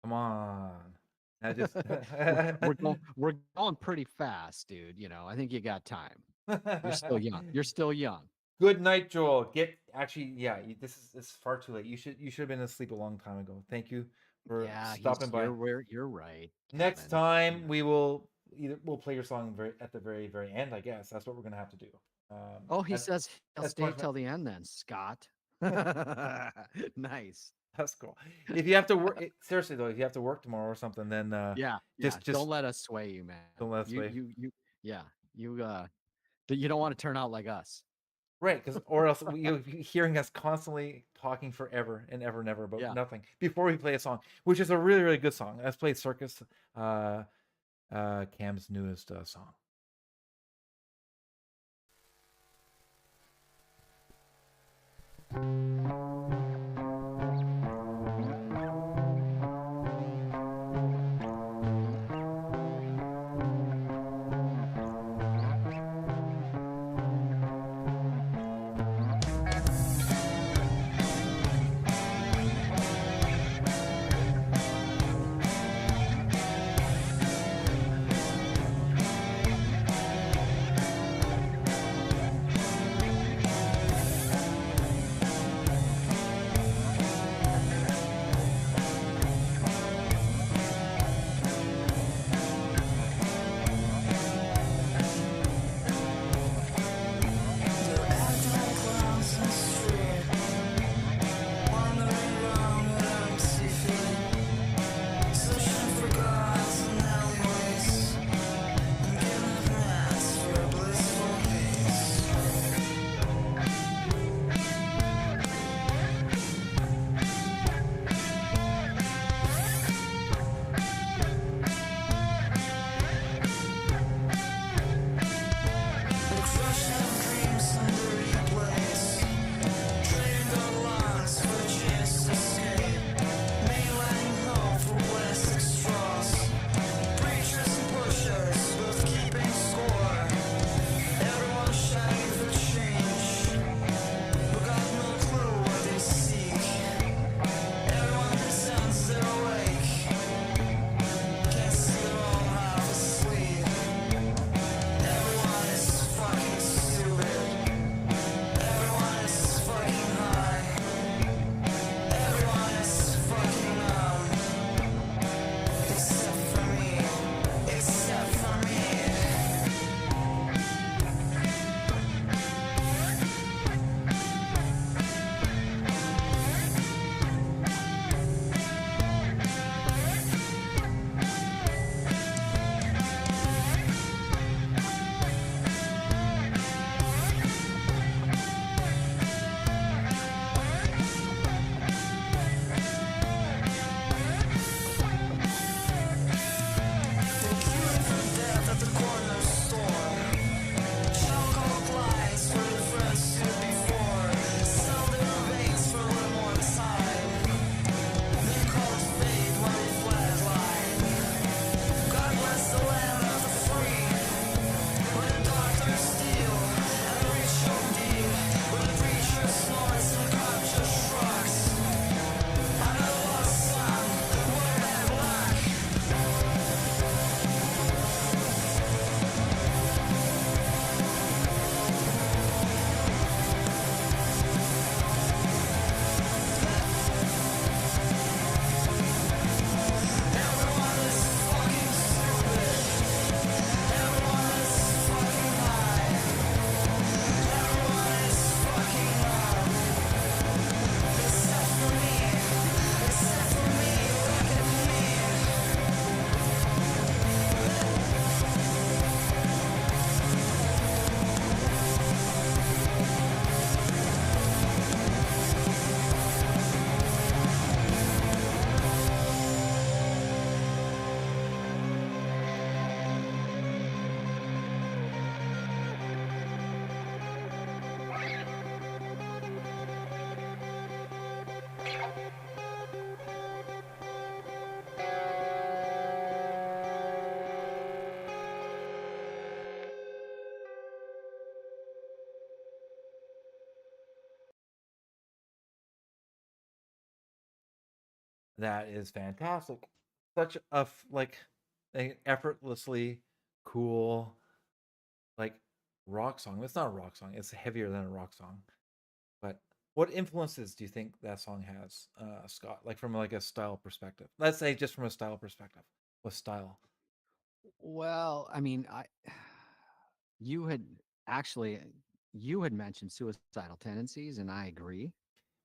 come on. I just We're going pretty fast, dude. You know, I think you got time. You're still young. You're still young. Good night, Joel. Get actually, yeah. This is far too late. You should have been asleep a long time ago. Thank you for Yeah, stopping by. you're right, Next Kevin. time Yeah. we'll play your song at the very end. I guess that's what we're gonna have to do. Oh, he As says he'll as stay punishment. till the end then, Scott. Nice. That's cool. If you have to work, seriously though, if you have to work tomorrow or something, then Yeah, yeah. just Don't let us sway you, man. don't let us wait. Yeah. You don't want to turn out like us. Right, because or else you'll be hearing us constantly talking forever and ever and ever about Yeah. nothing before we play a song, which is a really good song. Let's play Circus, Cam's newest song. That is fantastic. Such a like a effortlessly cool like rock song. It's not a rock song. It's heavier than a rock song. But what influences do you think that song has, Scott? Like from like a style perspective. Let's say just from a style perspective. What style? Well, I mean, you had actually you had mentioned suicidal tendencies, and I agree.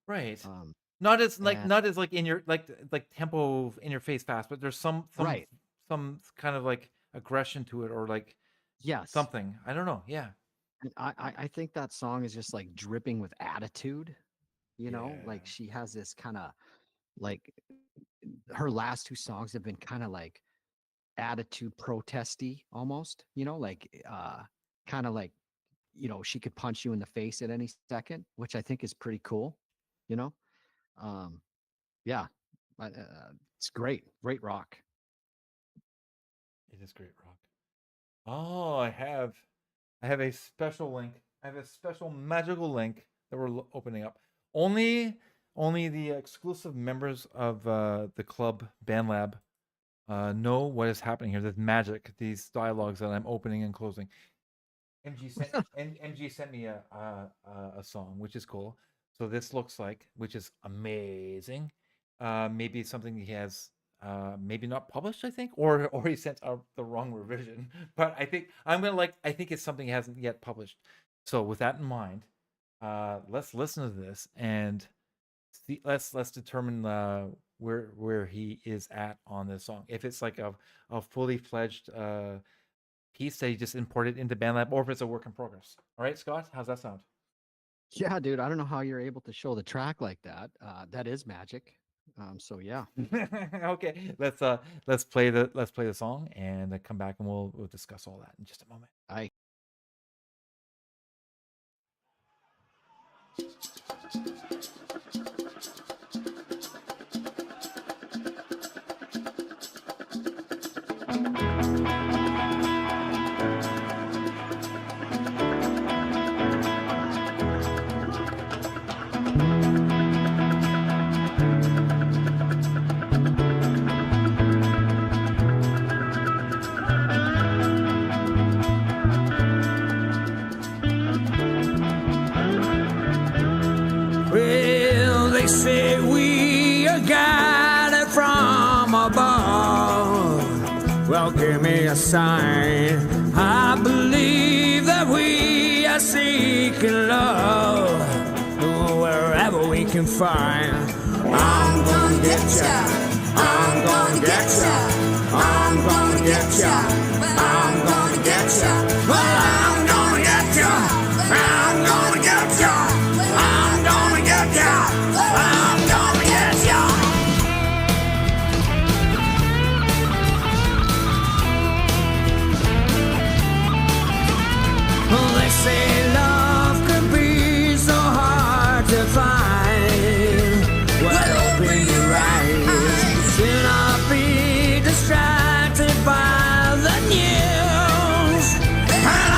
Right. Um, Not and not as like in your like tempo in your face fast, but there's right, some kind of like aggression to it or like yes, something. I don't know. Yeah. and I think that song is just like dripping with attitude. You know, Yeah. like she has this kind of like her last two songs have been kind of like attitude protesty almost. You know, like kind of like she could punch you in the face at any second, which I think is pretty cool. You know, um, yeah, it's great rock. It is great rock. Oh, I have a special link. I have a special magical link that we're opening up. Only the exclusive members of the club BandLab know what is happening here. This magic, these dialogues that I'm opening and closing. MG sent me a song, which is cool. So this looks like, which is amazing. Maybe it's something he has maybe not published, I think, or he sent out the wrong revision. But I think I think it's something he hasn't yet published. So with that in mind, let's listen to this and see, let's determine where he is at on this song. If it's like a fully fledged piece that he just imported into BandLab, or if it's a work in progress. All right, Scott, how's that sound? Yeah, dude, I don't know how you're able to show the track like that. That is magic. So yeah. Okay, let's play the song and come back and we'll discuss all that in just a moment. I Well, they say we are guided from above. Well, give me a sign. I believe that we are seeking love wherever we can find. I'm gonna get ya. I'm gonna get ya. I'm gonna get ya. I'm gonna get ya. Well, I'm gonna get ya. I'm gonna get ya. I'm gonna get ya. I'm gonna get ya. They say love can be so hard to find. Well, open your eyes. Do not be distracted by the news. And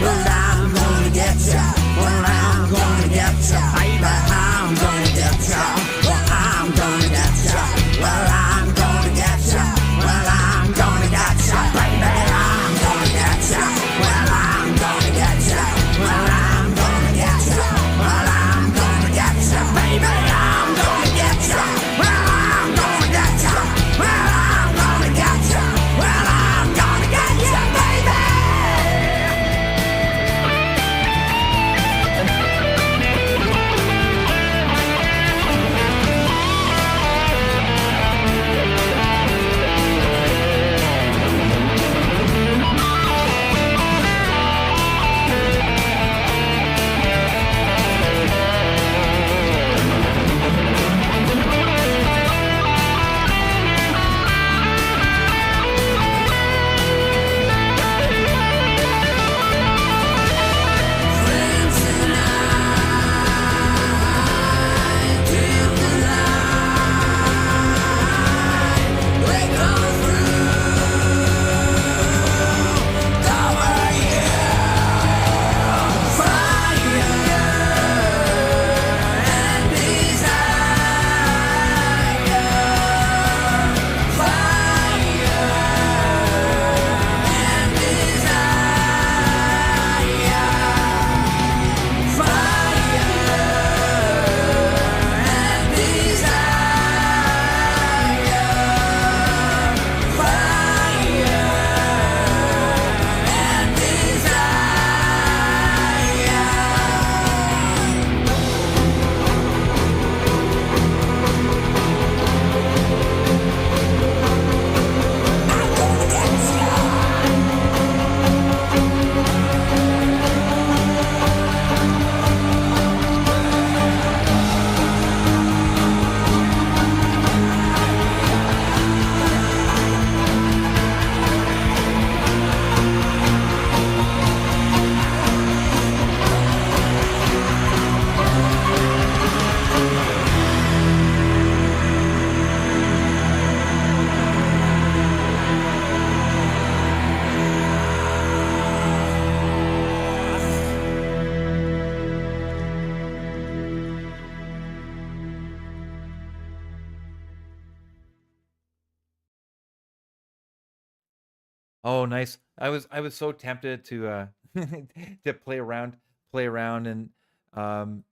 Well, I'm gonna get ya. Well, I'm gonna get ya, baby. I'm gonna get ya. Well, I'm gonna get ya. Well, I'm gonna get ya. Well, I'm gonna get ya, baby. I'm gonna get ya. Well, I'm gonna get ya. Well, I'm gonna get ya. Well, I'm gonna get ya, baby. I'm gonna get ya. Well, I'm gonna get ya. Well, I'm gonna get ya. Well, I'm gonna get ya, baby. Oh, nice. I was so tempted to to play around and um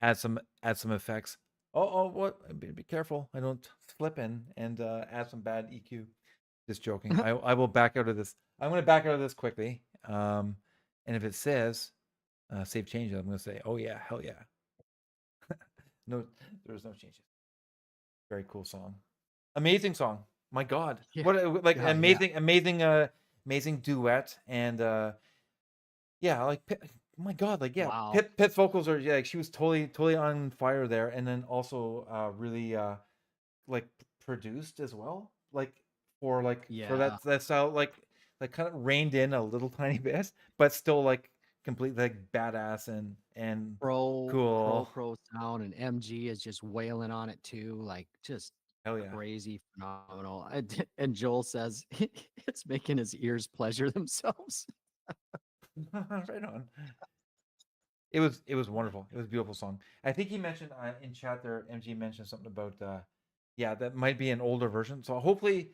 add some effects. Oh, what? Be careful. I don't slip in and add some bad EQ. Just joking. I will back out of this. I'm going to back out of this quickly. And if it says save changes, I'm going to say, "Oh yeah, hell yeah." No, there's no changes. Very cool song. Amazing song. My God. Yeah. What like Yeah, amazing duet and yeah, like my God, like yeah, Wow. Pitt's vocals are yeah, like she was totally on fire there, and then also really like produced as well, like for for Yeah. that style, like kind of reined in a little tiny bit, but still like completely like badass and cool. Pro sound, and MG is just wailing on it too, like just Hell yeah. crazy phenomenal. And Joel says it's making his ears pleasure themselves. Right on. It was wonderful. It was a beautiful song. I think he mentioned in chat there. MG mentioned something about yeah, that might be an older version. So hopefully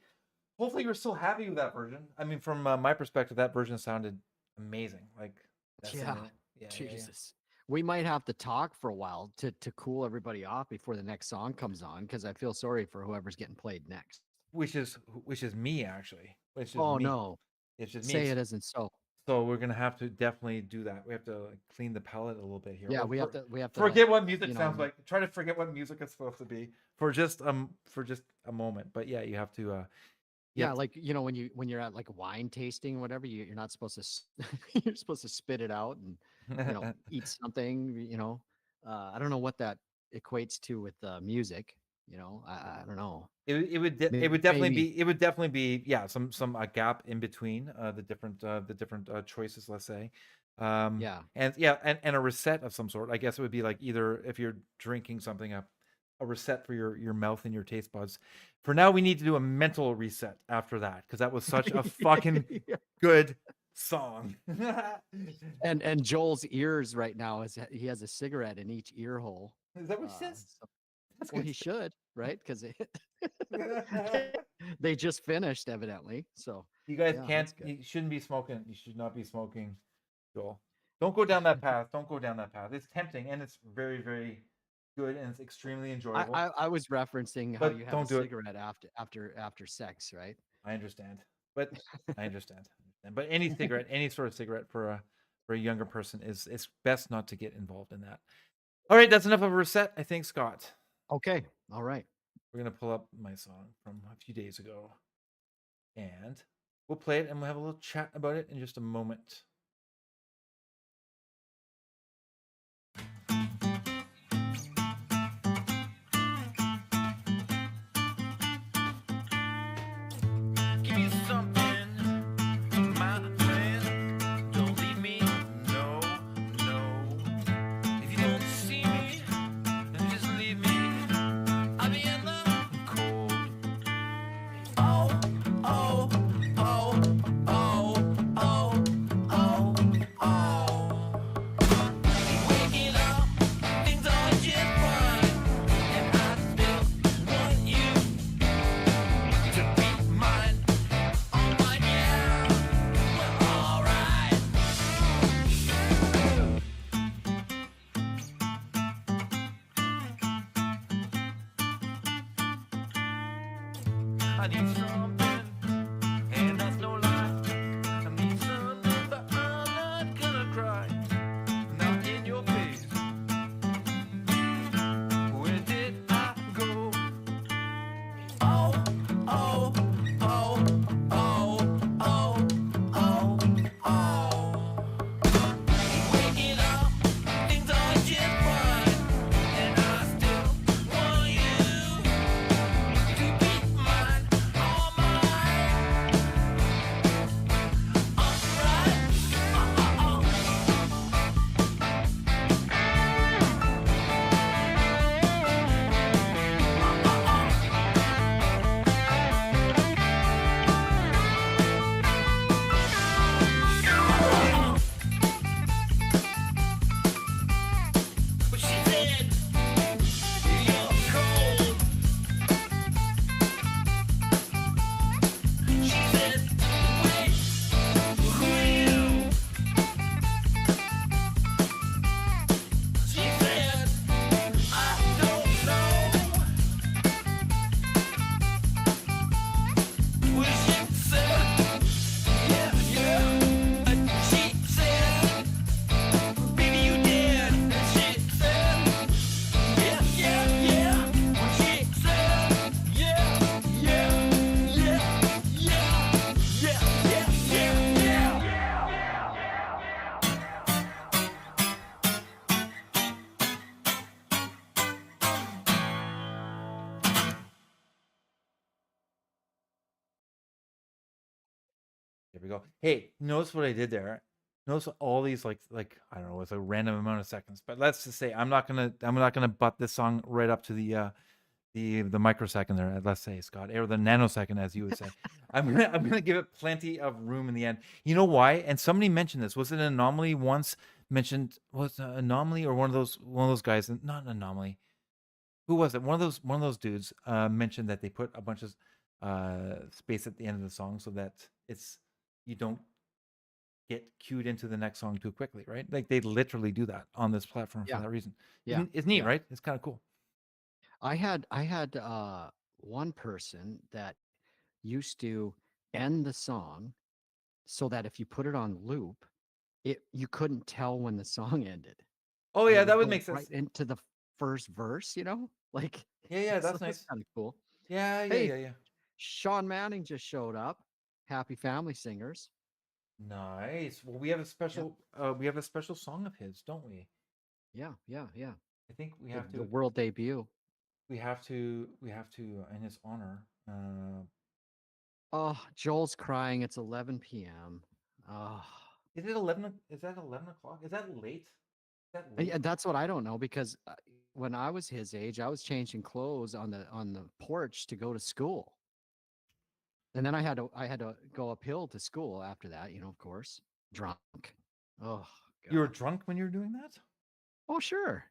you're still happy with that version. I mean, from my perspective, that version sounded amazing. Like that's Yeah. yeah. Jesus. We might have to talk for a while to cool everybody off before the next song comes on, because I feel sorry for whoever's getting played next. Which is me actually. Which is Oh me. no. It's just me. Say it isn't so. So we're gonna have to definitely do that. We have to like, clean the palette a little bit here. Yeah, Or we have to forget what music you know, sounds like. Try to forget what music is supposed to be for just a moment. But yeah, you have to you yeah, have to- like when you're at like a wine tasting or whatever, you're not supposed to you're supposed to spit it out and eat something. I don't know what that equates to with music. I don't know. it would definitely Maybe. be yeah, some a gap in between the different choices, let's say. Yeah. And yeah, and a reset of some sort. I guess it would be like either if you're drinking something, a reset for your mouth and your taste buds. For now, we need to do a mental reset after that because that was such a fucking Yeah. good song. And Joel's ears right now is he has a cigarette in each ear hole. Is that what she says? So, That's well, good he stuff. should, right? Because they just finished, evidently. So You guys yeah, can't. that's good. You shouldn't be smoking. You should not be smoking, Joel. Don't go down that path. Don't go down that path. It's tempting and it's very, very good and it's extremely I, enjoyable. I I was referencing how you But have a don't do it. cigarette after sex, right? I understand. But I understand. But any cigarette, any sort of cigarette for a younger person is it's best not to get involved in that. All right, that's enough of a reset, I think, Scott. Okay, all right. We're gonna pull up my song from a few days ago, and we'll play it, and we'll have a little chat about it in just a moment. Give me something, my friend. Don't leave me, no, no. If you don't see me, then just leave me. I'll be in the cold. Oh, oh, oh, oh, oh, oh, oh. Waking up, things are just fine, and I still want you to be mine. Oh my, yeah, we're alright. I need something, and that's no lie. I need something, but I'm not gonna cry. Not in your face. Where did I go? Oh, oh, oh, oh, oh, oh, oh. Waking up, things are just fine, and I still want you to be mine, all mine. Alright, But she said, you're cold. She said, wait, who are you? She said, I don't know. Well, she said, yeah, yeah. And she said, baby, you did. And she said, yeah, yeah, yeah. Well, she said, yeah, yeah, yeah, yeah, yeah, yeah, yeah, There we go. Hey, notice what I did there. Notice all these like I don't know, it's a random amount of seconds, but let's just say I'm not gonna butt this song right up to the microsecond there. Let's say, Scott, or the nanosecond, as you would say. I'm gonna give it plenty of room in the end. You know why? And somebody mentioned this. Was it an anomaly once mentioned? Was it anomaly or one of those guys? Not an anomaly. Who was it? One of those dudes mentioned that they put a bunch of space at the end of the song so that it's you don't get cued into the next song too quickly, right? Like they literally do that on this platform for Yeah, that reason. yeah, It's neat, yeah. right? It's kind of cool. I had one person that used to end the song so that if you put it on loop, you couldn't tell when the song ended, Oh and it yeah, that would would go make right sense. into the first verse, like Yeah, so that's that's nice. kind of cool. Yeah, yeah, Hey, yeah, yeah. Sean Manning just showed up. Happy Family Singers. Nice. Well, we have a Yep. special song of his, don't we? Yeah, yeah, yeah. I think we The have the to world debut. in his honor. Oh, Joel's crying. It's 11 p.m. Oh, Is it 11? Is that 11 o'clock? Is that late? Is that yeah, late? that's what I don't know because when I was his age, I was changing clothes on the porch to go to school. And then I had to go uphill to school after that, of course, drunk. Oh You were God. drunk when you were doing that? Oh sure.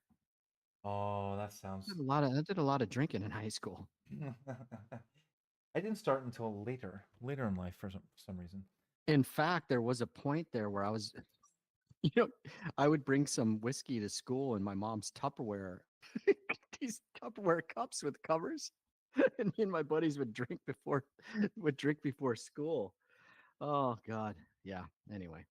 Oh, that sounds. I did a lot of drinking in high school. I didn't start until later in life for some reason. In fact, there was a point there where I was, you know, I would bring some whiskey to school in my mom's Tupperware, these Tupperware cups with covers, and me and my buddies would drink before school. Oh God, yeah. Anyway,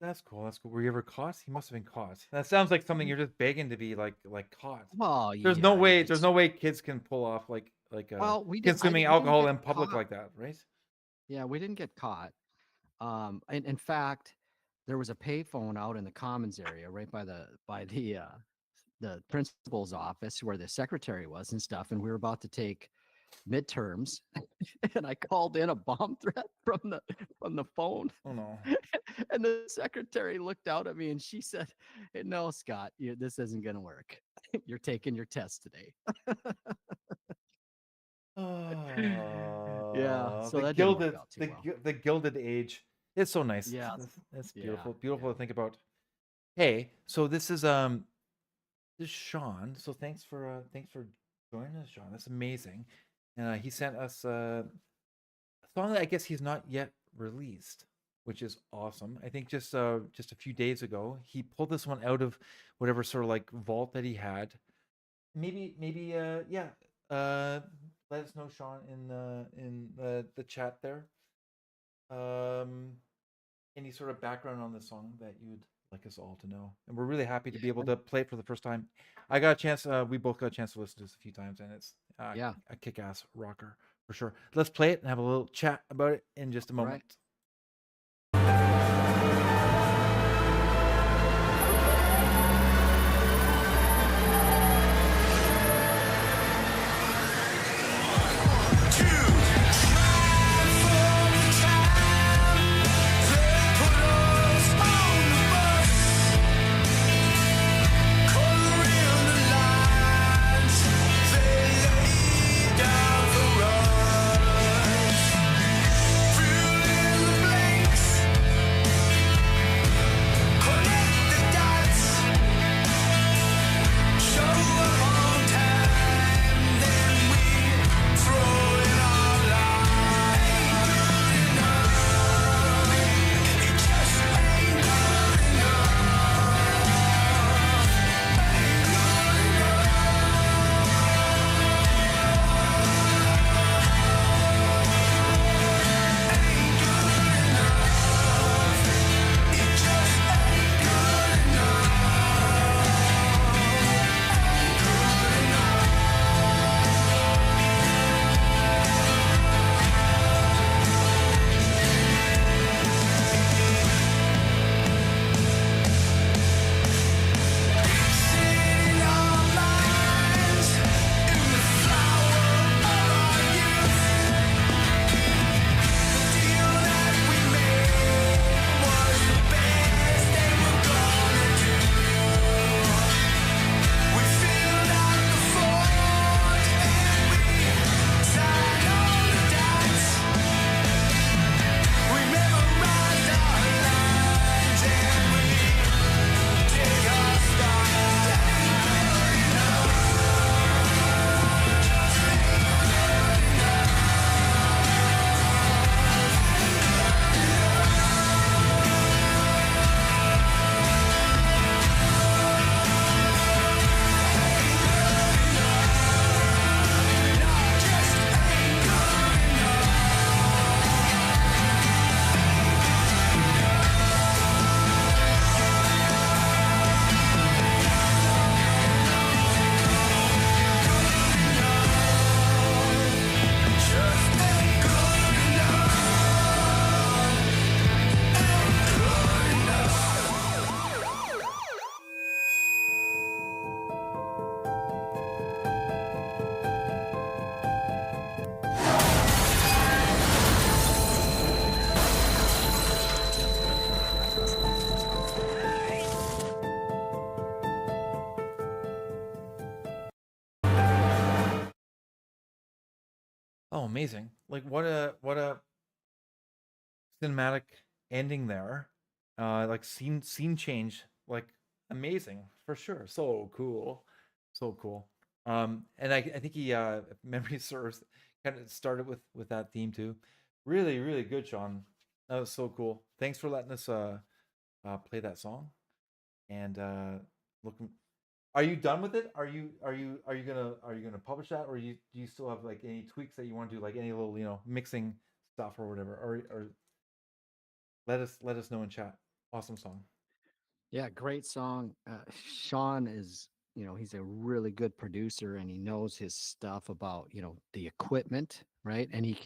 That's cool. That's cool. Were you ever caught? He must have been caught. That sounds like something you're just begging to be like caught. well, There's no yeah, way. There's no way kids can pull off like well, consuming we didn't alcohol get in public caught. like that, right? Yeah, we didn't get caught. And in fact, there was a payphone out in the commons area, right by the principal's office where the secretary was and stuff. And we were about to take midterms, and I called in a bomb threat from the phone. Oh no. And the secretary looked out at me and she said, "Hey, no, Scott, this isn't going to work. You're taking your test today." Yeah, so The that didn't work gilded out too well. the gilded age. It's so nice. Yeah, That's yeah, beautiful. Beautiful yeah. to think about. Hey, so this is Sean. So thanks for joining us, Sean. That's amazing. And he sent us a song that I guess he's not yet released, which is awesome. I think just a few days ago he pulled this one out of whatever sort of like vault that he had. Maybe yeah. Let us know, Sean, in the chat there. Any sort of background on the song that you'd like us all to know, and we're really happy to be able to play it for the first time. I got a chance. We both got a chance to listen to this a few times, and it's Yeah. a kick-ass rocker for sure. Let's play it and have a little chat about it in just a All right. moment. Down for us, feeling Oh, amazing! Like what a cinematic ending there. Like scene change. Like amazing for sure. So cool, so cool. And I think he if memory serves, kind of started with that theme too. Really, really good, Sean. That was so cool. Thanks for letting us play that song. And looking, are you done with it? Are you gonna publish that, or do you still have like any tweaks that you want to do, like any little mixing stuff or whatever, or let us know in chat. Awesome song. Yeah, great song. Sean is, he's a really good producer and he knows his stuff about, the equipment, right? And he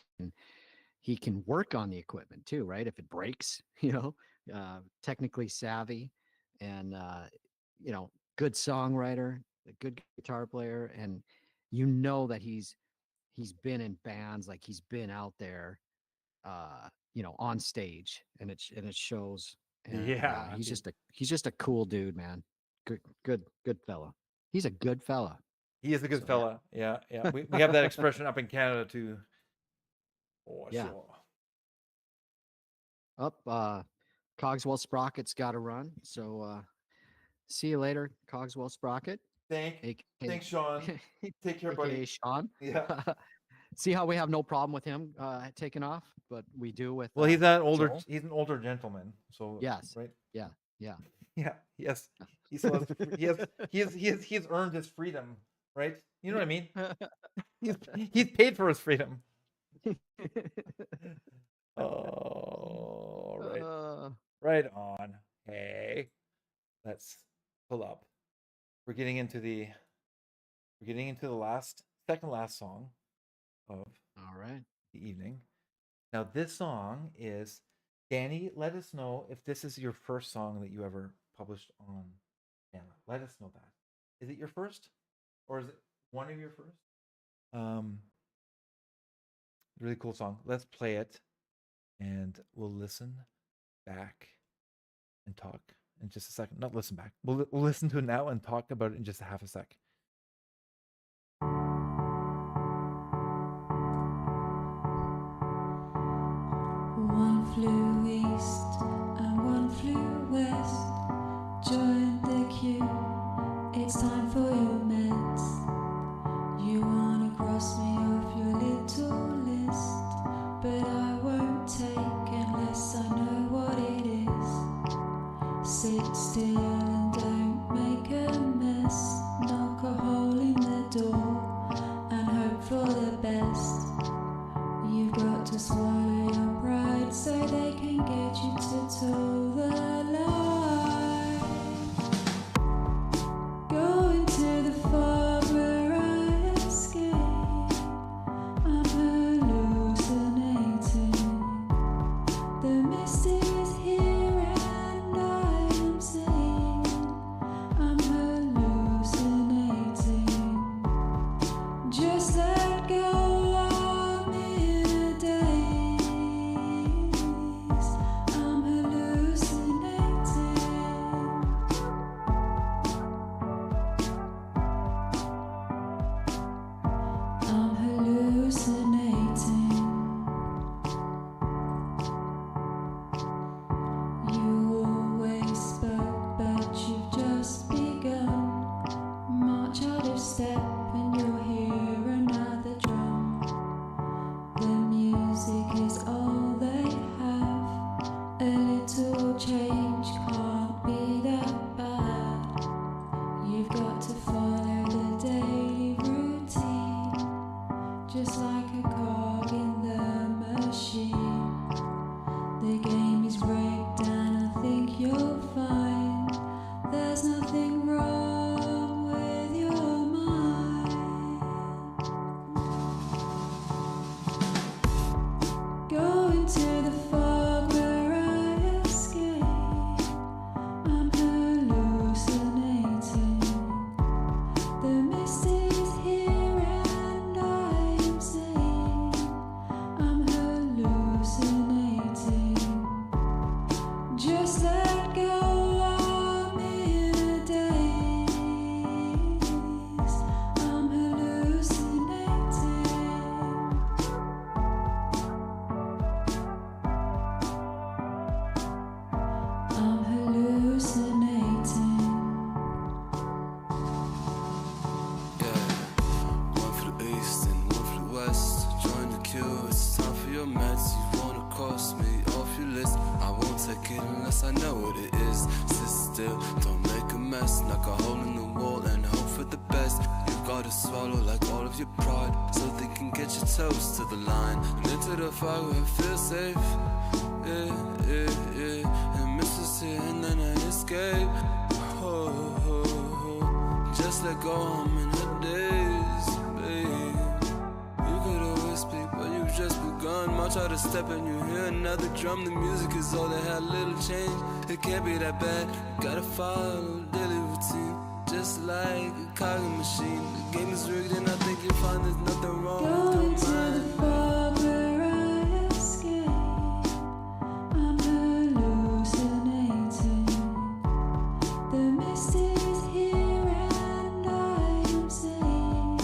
can work on the equipment too, right? If it breaks, technically savvy and good songwriter, a good guitar player, and that he's been in bands, like he's been out there on stage, and it shows. And Yeah, he's dude. just a cool dude, man. Good fella. He's a good fella. He is a good So yeah, fella. Yeah, yeah. We have that expression up in Canada too. Oh, yeah. sure. Up, Cogswell Sprocket's got to run. So see you later, Cogswell Sprocket, aka Thanks, Sean. Take care, buddy. aka Sean. Yeah. See how we have no problem with him taking off, but we do with Well, he's an older. Joel. He's an older gentleman. So Yes. right. Yeah. Yeah. Yeah. Yes. He still has. He has earned his freedom. Right. You know what I mean? He's paid for his freedom. Oh, right. Right on. Hey, let's pull up. We're getting into the second last song of All right. the evening. Now, this song is Danny. Let us know if this is your first song that you ever published on camera. Let us know that. Is it your first, or is it one of your first? Really cool song. Let's play it, and we'll listen back and talk in just a second. Not listen back. We'll listen to it now and talk about it in just a half a sec. One flew east and one flew west. Join the queue, it's time for your meds. You wanna cross me off your little list, but I won't take unless I know what it is. Sit still and don't make a mess. Knock a hole in the door and hope for the best. You've got to swallow your pride so they can get you to toe the line. Going to the fog where I escape. I'm hallucinating. The mist is here and I am seeing. I'm hallucinating. Just let go. Change can't be that bad. You've got to follow the daily routine, just like a cog in the machine. The game is rigged and I think you'll find there's nothing wrong with your mind. Going to the fog where I escape. I'm hallucinating. The mist is here and I am seeing. I'm hallucinating. Just let go. it unless I know what it is. Sit still, don't make a mess. Knock a hole in the wall and hope for the best. You gotta swallow like all of your pride, so they can get your toes to the line and into the fire where it feels safe. Yeah, yeah, yeah. And misses here and then I escape. Oh, oh, oh. Just let go, I'm in her days, babe. You could always speak, but you've just begun. I'll try to step and you hear another drum. The music is all that had little change. It can't be that bad. You gotta follow daily routine, just like a cog machine. The game is rigged and I think you'll find there's nothing wrong Going with to your the mind. bar where I escape. I'm hallucinating. The mist is here and I am saying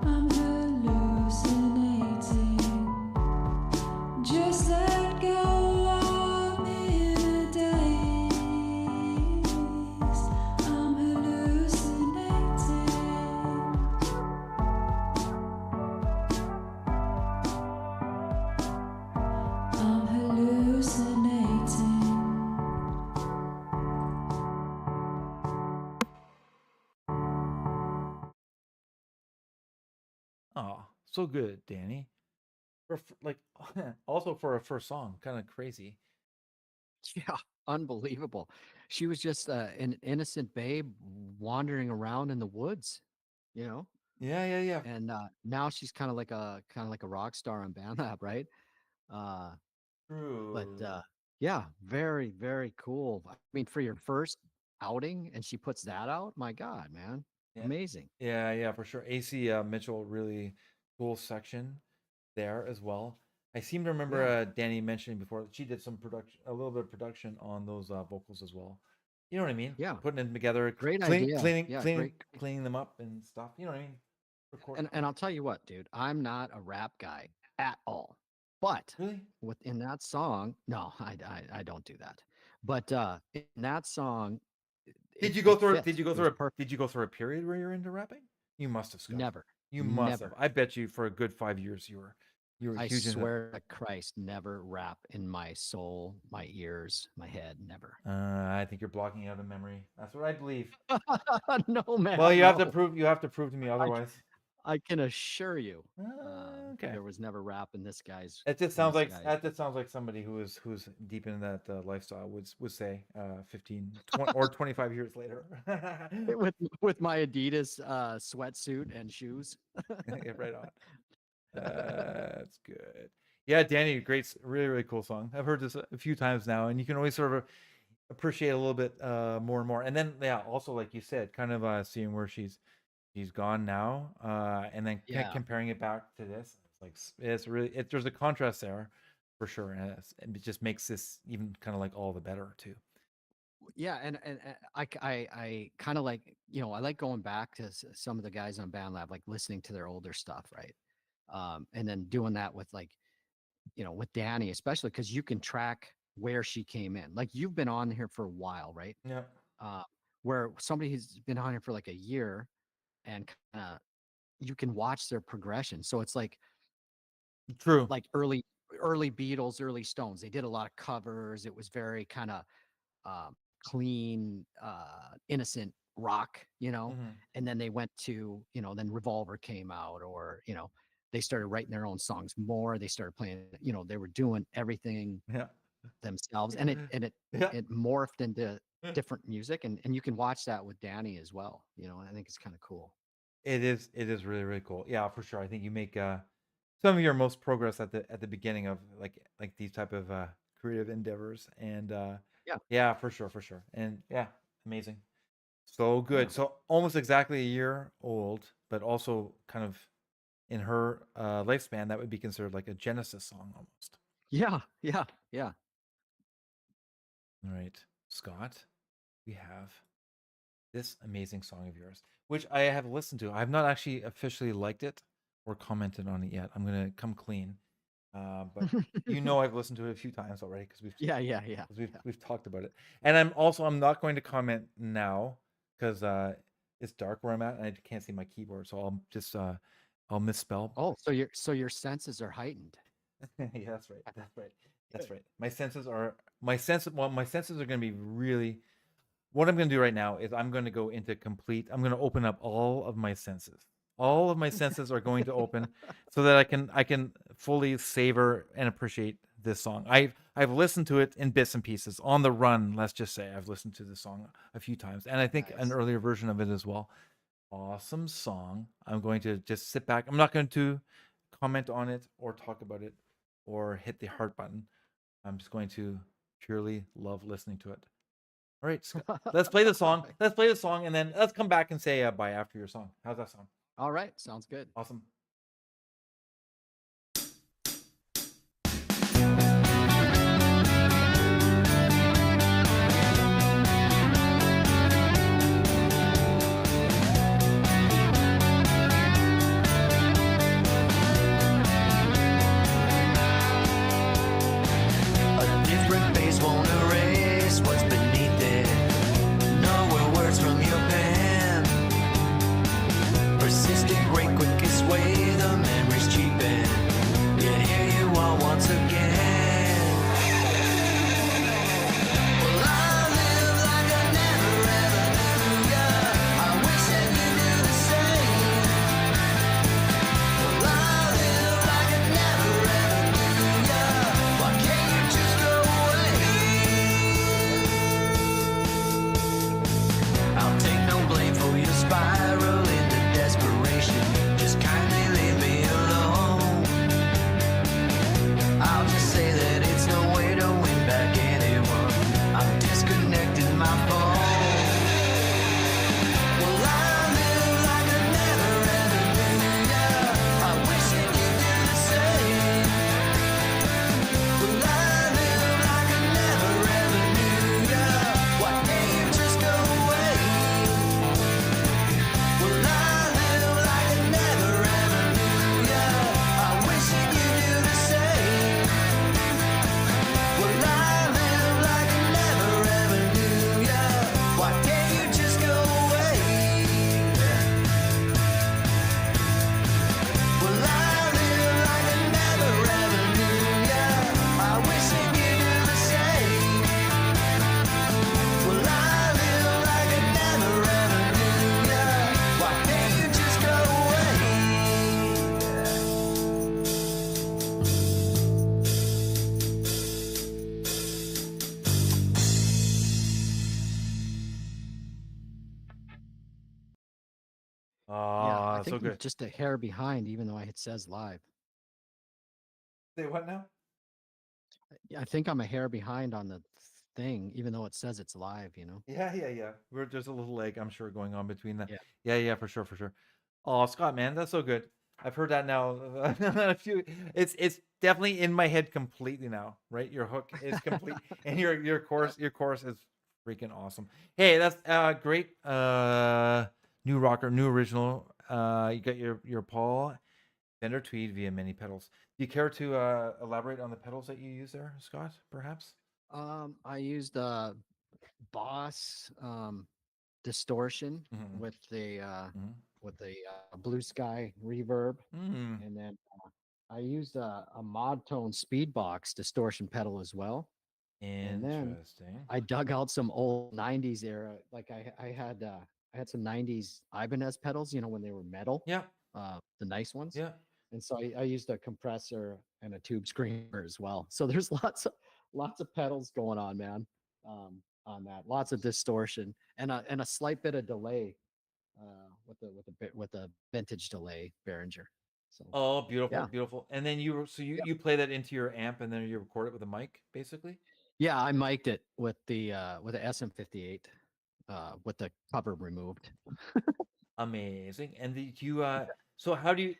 I'm hallucinating. Just let go, I'm in a daze. I'm hallucinating. I'm hallucinating. Oh, so good, Danny. Like also for a first song, kind of crazy. Yeah, unbelievable. She was just an innocent babe wandering around in the woods, you know. Yeah, yeah, yeah. And now she's kind of like a rock star on BandLab, right? Uh, but True. yeah, very very cool. I mean, for your first outing, and she puts that out. My God, man, Yeah, amazing. yeah, yeah, for sure. AC Mitchell, really cool section there as well. I seem to remember Yeah, Danny mentioning before that she did some production, a little bit of production on those vocals as well. You know what I mean? yeah, Putting them together, great idea. cleaning, Yeah, cleaning, great. cleaning them up and stuff. You know what I mean? Record. And I'll tell you what, dude, I'm not a rap guy at all. But Really? within that song, no, I don't do that. But in that song, Did you go it through? fit. Did you go It was through? perfect. Did you go through a period where you're into rapping? You must have, Scott. Never, You must have. never. I bet you for a good 5 years you were I huge into. swear to Christ, never rap in my soul, my ears, my head, never. I think you're blocking out a memory. That's what I believe. No, Well, man, you have to no. prove. You have to prove to me I, otherwise. I can assure you, Okay. there was never rap in this guy's. It just In sounds this like guy's. that. Just sounds like somebody who's deep in that lifestyle would say 15, 20, or 25 years later. With my Adidas sweatsuit and shoes. Yeah, right on. That's good. Yeah, Danny, great, really, really cool song. I've heard this a few times now, and you can always sort of appreciate a little bit more and more. And then, yeah, also like you said, kind of seeing where she's gone now, and then Yeah. comparing it back to this, it's like it's really there's a contrast there for sure, and it just makes this even kind of like all the better too. Yeah, and I kind of like, I like going back to some of the guys on BandLab, like listening to their older stuff, right? And then doing that with like, with Danny, especially because you can track where she came in. Like you've been on here for a while, right? Yeah, Uh, where somebody who's been on here for like a year, and kind of you can watch their progression. So it's true. like early Beatles, early Stones. They did a lot of covers. It was very kind of clean, innocent rock, Hmm. and then they went to, then Revolver came out, or, they started writing their own songs more. They started playing, they were doing everything Yeah, themselves, and yeah. it morphed into different music, and you can watch that with Danny as well. I think it's kind of cool. It is really, really cool. Yeah, for sure. I think you make some of your most progress at the beginning of like these type of creative endeavors, and Yeah, yeah, for sure, for sure. And yeah, amazing. So yeah, good. So almost exactly a year old, but also kind of in her lifespan, that would be considered like a Genesis song almost. yeah, yeah, yeah. All right, Scott, we have this amazing song of yours, which I have listened to. I've not actually officially liked it or commented on it yet. I'm gonna come clean, but I've listened to it a few times already because Yeah, yeah, yeah, 'cause we've yeah. we've talked about it. And I'm not going to comment now because it's dark where I'm at and I can't see my keyboard, so I'll just I'll misspell. Oh, so your senses are heightened. Yeah, that's right. That's right. That's right. My senses are my senses are going to be really. What I'm going to do right now is I'm going to go into complete. I'm going to open up all of my senses. All of my senses are going to open so that I can fully savor and appreciate this song. I've listened to it in bits and pieces on the run. Let's just say I've listened to the song a few times, and I think an Nice. earlier version of it as well. Awesome song. I'm going to just sit back. I'm not going to comment on it or talk about it or hit the heart button. I'm just going to purely love listening to it. All right, let's play the song. Right. Let's play the song, and then let's come back and say bye after your song. How's that sound? All right, sounds good. Awesome. A different face won't erase what's beneath it. Nowhere words from your pen. Persistent, great, quickest way the memories cheapen. Yet here you are once again. Well, I live like I never ever knew ya. I wish that you knew the same. Well, I live like I never ever knew ya. Why can't you just go away? I'll take no blame for your spiral into desperation. Just kindly leave me alone. I'll just say that it's no way to win back anyone. I'm disconnecting my phone. Well, I live like I never ever knew ya. I wish that you did the same. Well, I live like I never ever knew ya. Why can't you just go away? Well, I live like I never ever knew ya. I wish that you knew the same. Well, I live like I never ever knew ya. Why can't you just go away? Well, I live like I never ever knew ya. I wish that you knew the same. Well, I live like I never ever knew ya. Why can't you just go away? Yeah, I Ah, think so I'm good. just a hair behind, even though it says live. Say what now? Yeah, I think I'm a hair behind on the thing, even though it says it's live, you know? Yeah. There's a little lag, I'm sure, going on between that. Yeah. Yeah, for sure, for sure. Oh, Scott, man, that's so good. I've heard that now a few. It's definitely in my head completely now, right? Your hook is complete, and your chorus is freaking awesome. Hey, that's great. New rocker, new original. You got your Paul Fender Tweed via mini pedals. Do you care to elaborate on the pedals that you use there, Scott? Perhaps. I used Boss distortion Mm-hmm. with the blue sky reverb, Mm-hmm. and then I used a mod tone speed box distortion pedal as well. And then Interesting. I dug out some old '90s era, like I had some '90s Ibanez pedals, you know, when they were metal, Yeah, the nice ones. yeah. And so I used a compressor and a tube screamer as well. So there's lots of pedals going on, man. On that, lots of distortion and a slight bit of delay with the vintage delay Behringer. So Oh, beautiful, yeah, beautiful. And then you yeah, you play that into your amp, and then you record it with a mic, basically. yeah. I mic'd it with the SM58 with the cover removed. Amazing. And so how do you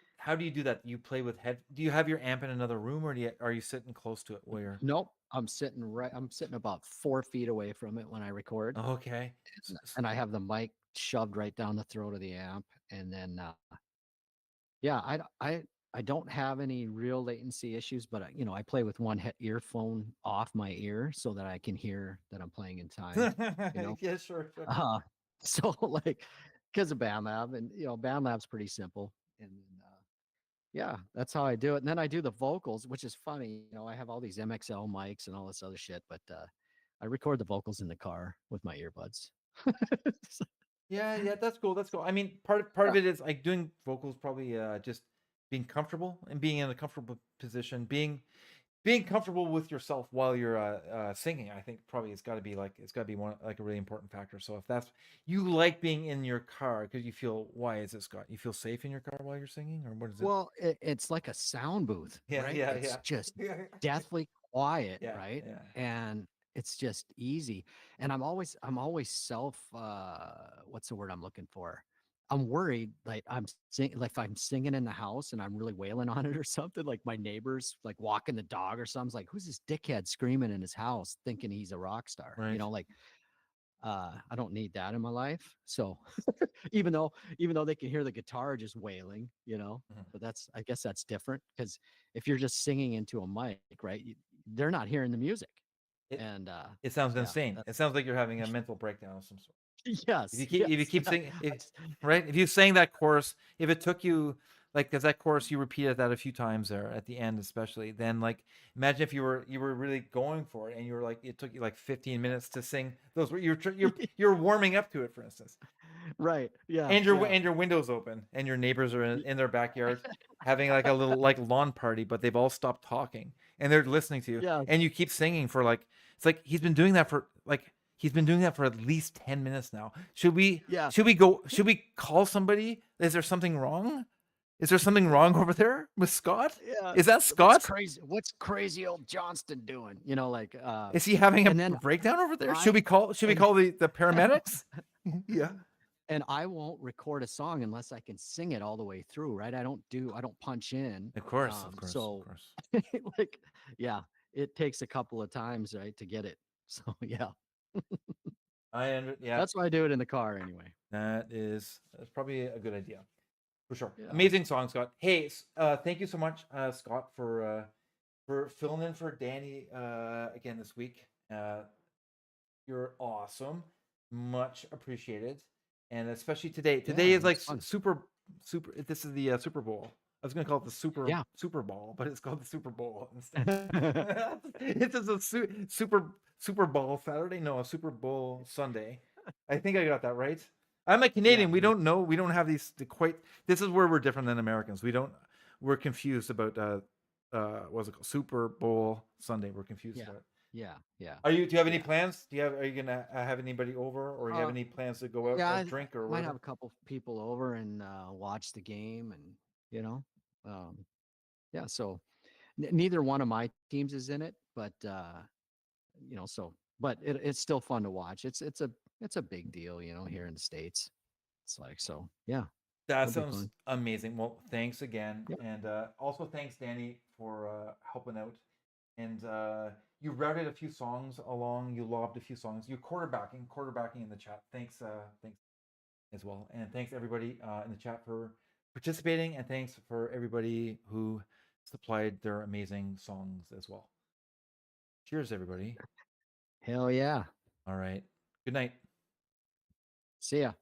do that? You play with head. Do you have your amp in another room, or are you sitting close to it where you're? Nope, I'm sitting about 4 feet away from it when I record, Okay. and I have the mic shoved right down the throat of the amp, and then yeah, I don't have any real latency issues, but you know, I play with one earphone off my ear so that I can hear that I'm playing in time. You know, Yeah, sure. uh, so like because of BandLab, and you know, BandLab's pretty simple, and then Yeah, that's how I do it. And then I do the vocals, which is funny. I have all these MXL mics and all this other shit, but I record the vocals in the car with my earbuds. So, Yeah, yeah, that's cool. That's cool. I mean, part yeah. of it is like doing vocals, probably just being comfortable and being in a comfortable position, being comfortable with yourself while you're singing. I think probably it's got to be one like a really important factor. So if that's you like being in your car because you feel, why is it, Scott? You feel safe in your car while you're singing, or what is it? Well, it's like a sound booth, Yeah, right? yeah, It's yeah, just yeah, deathly quiet, yeah, right? yeah. And it's just easy. And I'm always self what's the word I'm looking for? I'm worried like like if I'm singing in the house and I'm really wailing on it or something, like my neighbors like walking the dog or something, like who's this dickhead screaming in his house thinking he's a rock star? Right. Like I don't need that in my life. So even though they can hear the guitar just wailing, Mhm. but I guess that's different because if you're just singing into a mic, right, they're not hearing the music. It And it sounds yeah, insane. that's It sounds like you're having a mental breakdown of some sort. If you yes, keep if you yes. keep I singing, just- right? If you sang that chorus, if it took you like, because that chorus you repeated that a few times there at the end, especially, then like imagine if you were really going for it and you were like it took you like 15 minutes to sing those. You're warming up to it, for instance, right. Yeah. and Yeah. your windows open and your neighbors are y- in their backyard having like a little like lawn party, but they've all stopped talking and they're listening to you, Yeah. and you keep singing for like it's like he's been doing that for at least 10 minutes now. Yeah. Should we call somebody? Is there something wrong? Is there something wrong over there with Scott? Yeah. Is that What's Scott? crazy? What's crazy old Johnston doing? Like Is he having a and then breakdown over there? I Should we and call the paramedics? Yeah. and I won't record a song unless I can sing it all the way through, right? I don't punch in. Of course, of course, of So course. like, yeah, it takes a couple of times, right, to get it. So yeah, Yeah, that's why I do it in the car anyway. that's probably a good idea. For sure. Yeah. Amazing song, Scott. Hey, thank you so much, Scott, for filling in for Danny again this week. You're awesome. Much appreciated. And especially today. Today Yeah, is it like was fun. super this is the Super Bowl. I was gonna call it the Yeah. Super Bowl, but it's called the Super Bowl instead. It's just a Super Bowl Saturday. No, a Super Bowl Sunday. I think I got that right. I'm a Canadian. We Yeah. don't know. We don't have these quite. This is where we're different than Americans. We're confused about what's it called? Super Bowl Sunday. We're confused Yeah. about it. Yeah. Do you have any Yeah. plans? Are you gonna have anybody over, or you have Uh, any plans to go out yeah, or I drink or might whatever? have a couple people over and watch the game, and you know, um, yeah. So neither one of my teams is in it, but but it's still fun to watch. It's a big deal, here in the States. It's like, so yeah, That it'll be sounds fun. amazing. Well, thanks again, Yep. and also thanks, Danny, for helping out. And you routed a few songs along. You lobbed a few songs. You quarterbacking in the chat. Thanks as well, and thanks everybody in the chat for participating, and thanks for everybody who supplied their amazing songs as well. Cheers, everybody. Hell yeah. All right. Good night. See ya.